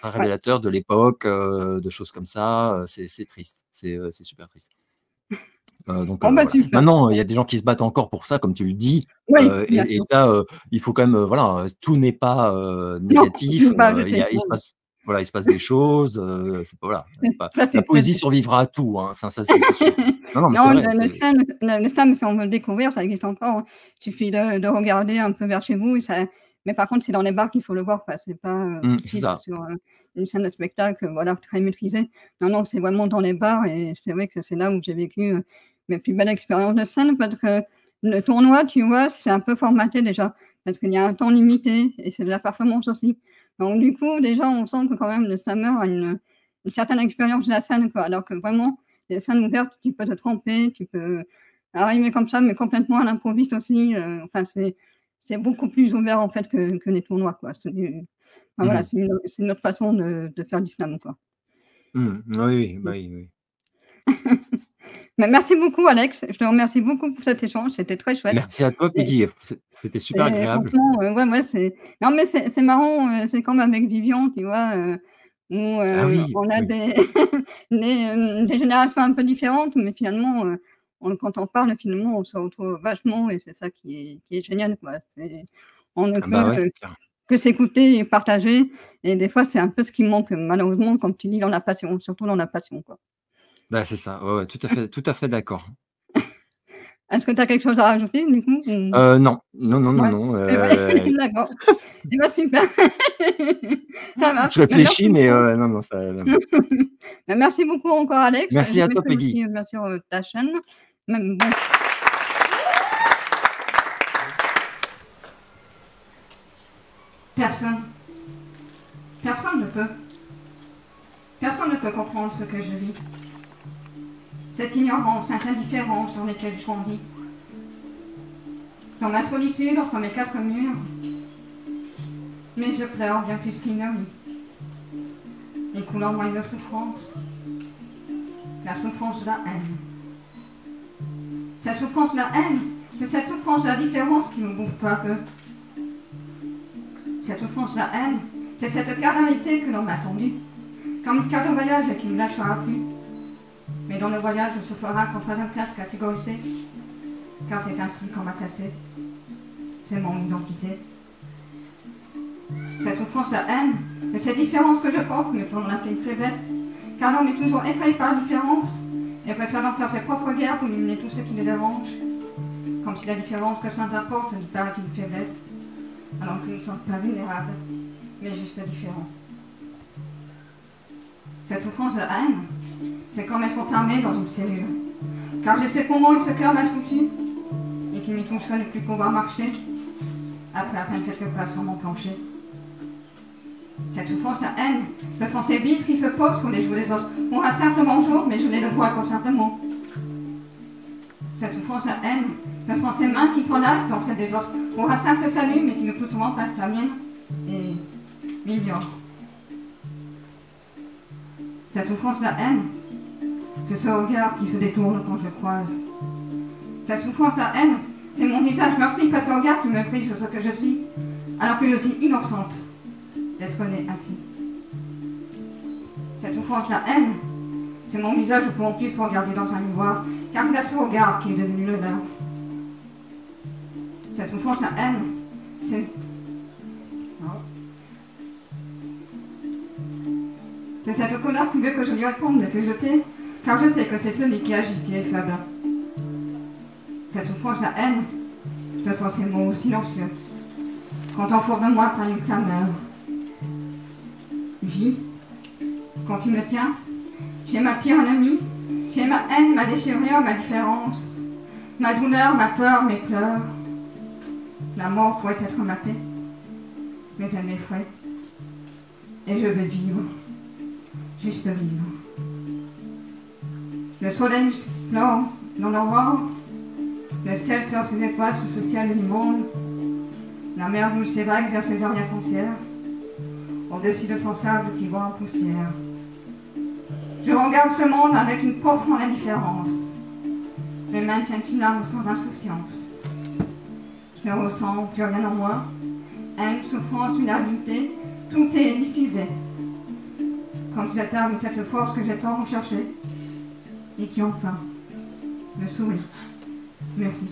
révélateur de l'époque, de choses comme ça, c'est triste, c'est super triste. Donc Bon bah voilà. super. Maintenant, il y a des gens qui se battent encore pour ça, comme tu le dis, Oui, bien et sûr. ça, il faut quand même, voilà, tout n'est pas, Non, négatif, ne pas jeter. il Non, se non. passe voilà, il se passe des choses, c'est pas voilà, c'est pas Ça la c'est poésie clair. survivra à tout, hein, ça c'est sûr. Non, non, mais c'est Non, vrai, le slam, si on veut le découvrir, ça existe encore, hein. Il suffit de regarder un peu vers chez vous et ça mais par contre, c'est dans les bars qu'il faut le voir, quoi. C'est pas, tout de c'est suite ça. sur, une scène de spectacle, voilà, très maîtrisée. Non, non, c'est vraiment dans les bars et c'est vrai que c'est là où j'ai vécu, mes plus belles expériences de scène parce que le tournoi, tu vois, c'est un peu formaté déjà, parce qu'il y a un temps limité et c'est de la performance aussi. Donc du coup, déjà, on sent que quand même le slameur a une certaine expérience de la scène, quoi. Alors que vraiment, les scènes ouvertes, tu peux te tromper, tu peux arriver comme ça, mais complètement à l'improviste aussi, enfin c'est beaucoup plus ouvert en fait que les tournois, quoi. Enfin Mmh voilà, mh. c'est une autre façon de faire du slam, quoi. Mmh. Oui, oui, bah, Mmh. oui, oui. Bah, merci beaucoup Alex, je te remercie beaucoup pour cet échange, c'était très chouette Merci à toi et Peggy, c'était super et agréable. franchement, ouais, ouais, c'est non mais c'est marrant, c'est comme avec Vivian, tu vois, où, Ah oui, on a oui. des générations un peu différentes, mais finalement, quand on parle, finalement, on se retrouve vachement et c'est ça qui est génial, quoi. On ne Ah peut, bah, ouais, c'est clair. que s'écouter et partager et des fois, c'est un peu ce qui manque, malheureusement, comme tu dis, dans la passion, surtout dans la passion, quoi. Bah, c'est ça, ouais, ouais, tout à fait d'accord. Est-ce que tu as quelque chose à rajouter, du coup, ou? Non. Non, non, non, Ouais, non, et ouais, d'accord. Et bah, super. Ça marche. je Bah, merci réfléchis mais beaucoup. non, non, ça non, non. Bah, merci beaucoup encore Alex. Merci Je à toi mettrai Peggy. aussi, bien sûr, ta chaîne. Même bon personne, personne ne peut. Personne ne peut comprendre ce que je vis. Cette ignorance, cette indifférence sur lesquelles je grandis. Dans ma solitude entre mes quatre murs, mes yeux pleurent bien plus qu'ils ne rient, écoulant moi une souffrance, la souffrance de la haine. Cette souffrance de la haine, c'est cette souffrance de la différence qui me bouffe peu à peu. Cette souffrance de la haine, c'est cette carnalité que l'on m'a tendue. comme cadeau voyage et qui ne lâchera plus. Mais dans le voyage se fera qu'en troisième classe catégorisée, car c'est ainsi qu'on m'a classé. C'est mon identité. Cette souffrance, la haine, et cette différence que je porte me tourne la une faiblesse, car l'homme est toujours effrayé par la différence, et préfère donc faire ses propres guerres pour éliminer tout ce qui le dérange, comme si la différence que Saint apporte lui paraît une faiblesse, alors que nous ne sommes pas vulnérables, mais juste différents. Cette souffrance de haine, c'est comme être enfermé dans une cellule, car j'ai ces poumons et ce cœur mal foutu, et qui m'y toucherait ne plus pouvoir marcher, après à peine quelques pas sur mon plancher. Cette souffrance de haine, ce sont ces bises qui se posent sur les joues des autres, pour un simple bonjour, mais je ne le vois qu'au simple mot. Cette souffrance de haine, ce sont ces mains qui s'enlacent dans celles des autres, pour un simple salut, mais qui ne plus souvent pas la mienne, et m'ignorent. Cette souffrance de haine, c'est ce regard qui se détourne quand je croise. Cette souffrance de haine, c'est mon visage meurtri face au regard qui me prie sur ce que je suis, alors que je suis innocente d'être née ainsi. Cette souffrance de haine, c'est mon visage pour qu'on puisse regarder dans un miroir, car il a ce regard qui est devenu le leur. Cette souffrance de haine, c'est... C'est cette colère qui veut que je lui réponde de te jeter, car je sais que c'est celui qui agit qui est faible. Cette souffrance de haine, ce sont ces mots silencieux, quand on fourre de moi par une clameur. Vie, quand tu me tiens, tu es ma pire ennemie, tu es ma haine, ma déchirure, ma différence, ma douleur, ma peur, mes pleurs. La mort pourrait être ma paix, mais elle m'effraie, et je veux vivre. Juste vivre. Le soleil pleure dans l'aurore, le ciel pleure ses étoiles sous ce ciel du monde, la mer boule ses vagues vers ses arrières frontières, au-dessus de son sable qui voit en poussière. Je regarde ce monde avec une profonde indifférence. Mes mains tiennent une arme sans insouciance. Je ne ressens plus rien en moi. Haine, souffrance, vulnérabilité, tout est dissivé. Comme cette arme et cette force que j'ai tant recherchée, et qui enfin me sourit. Merci.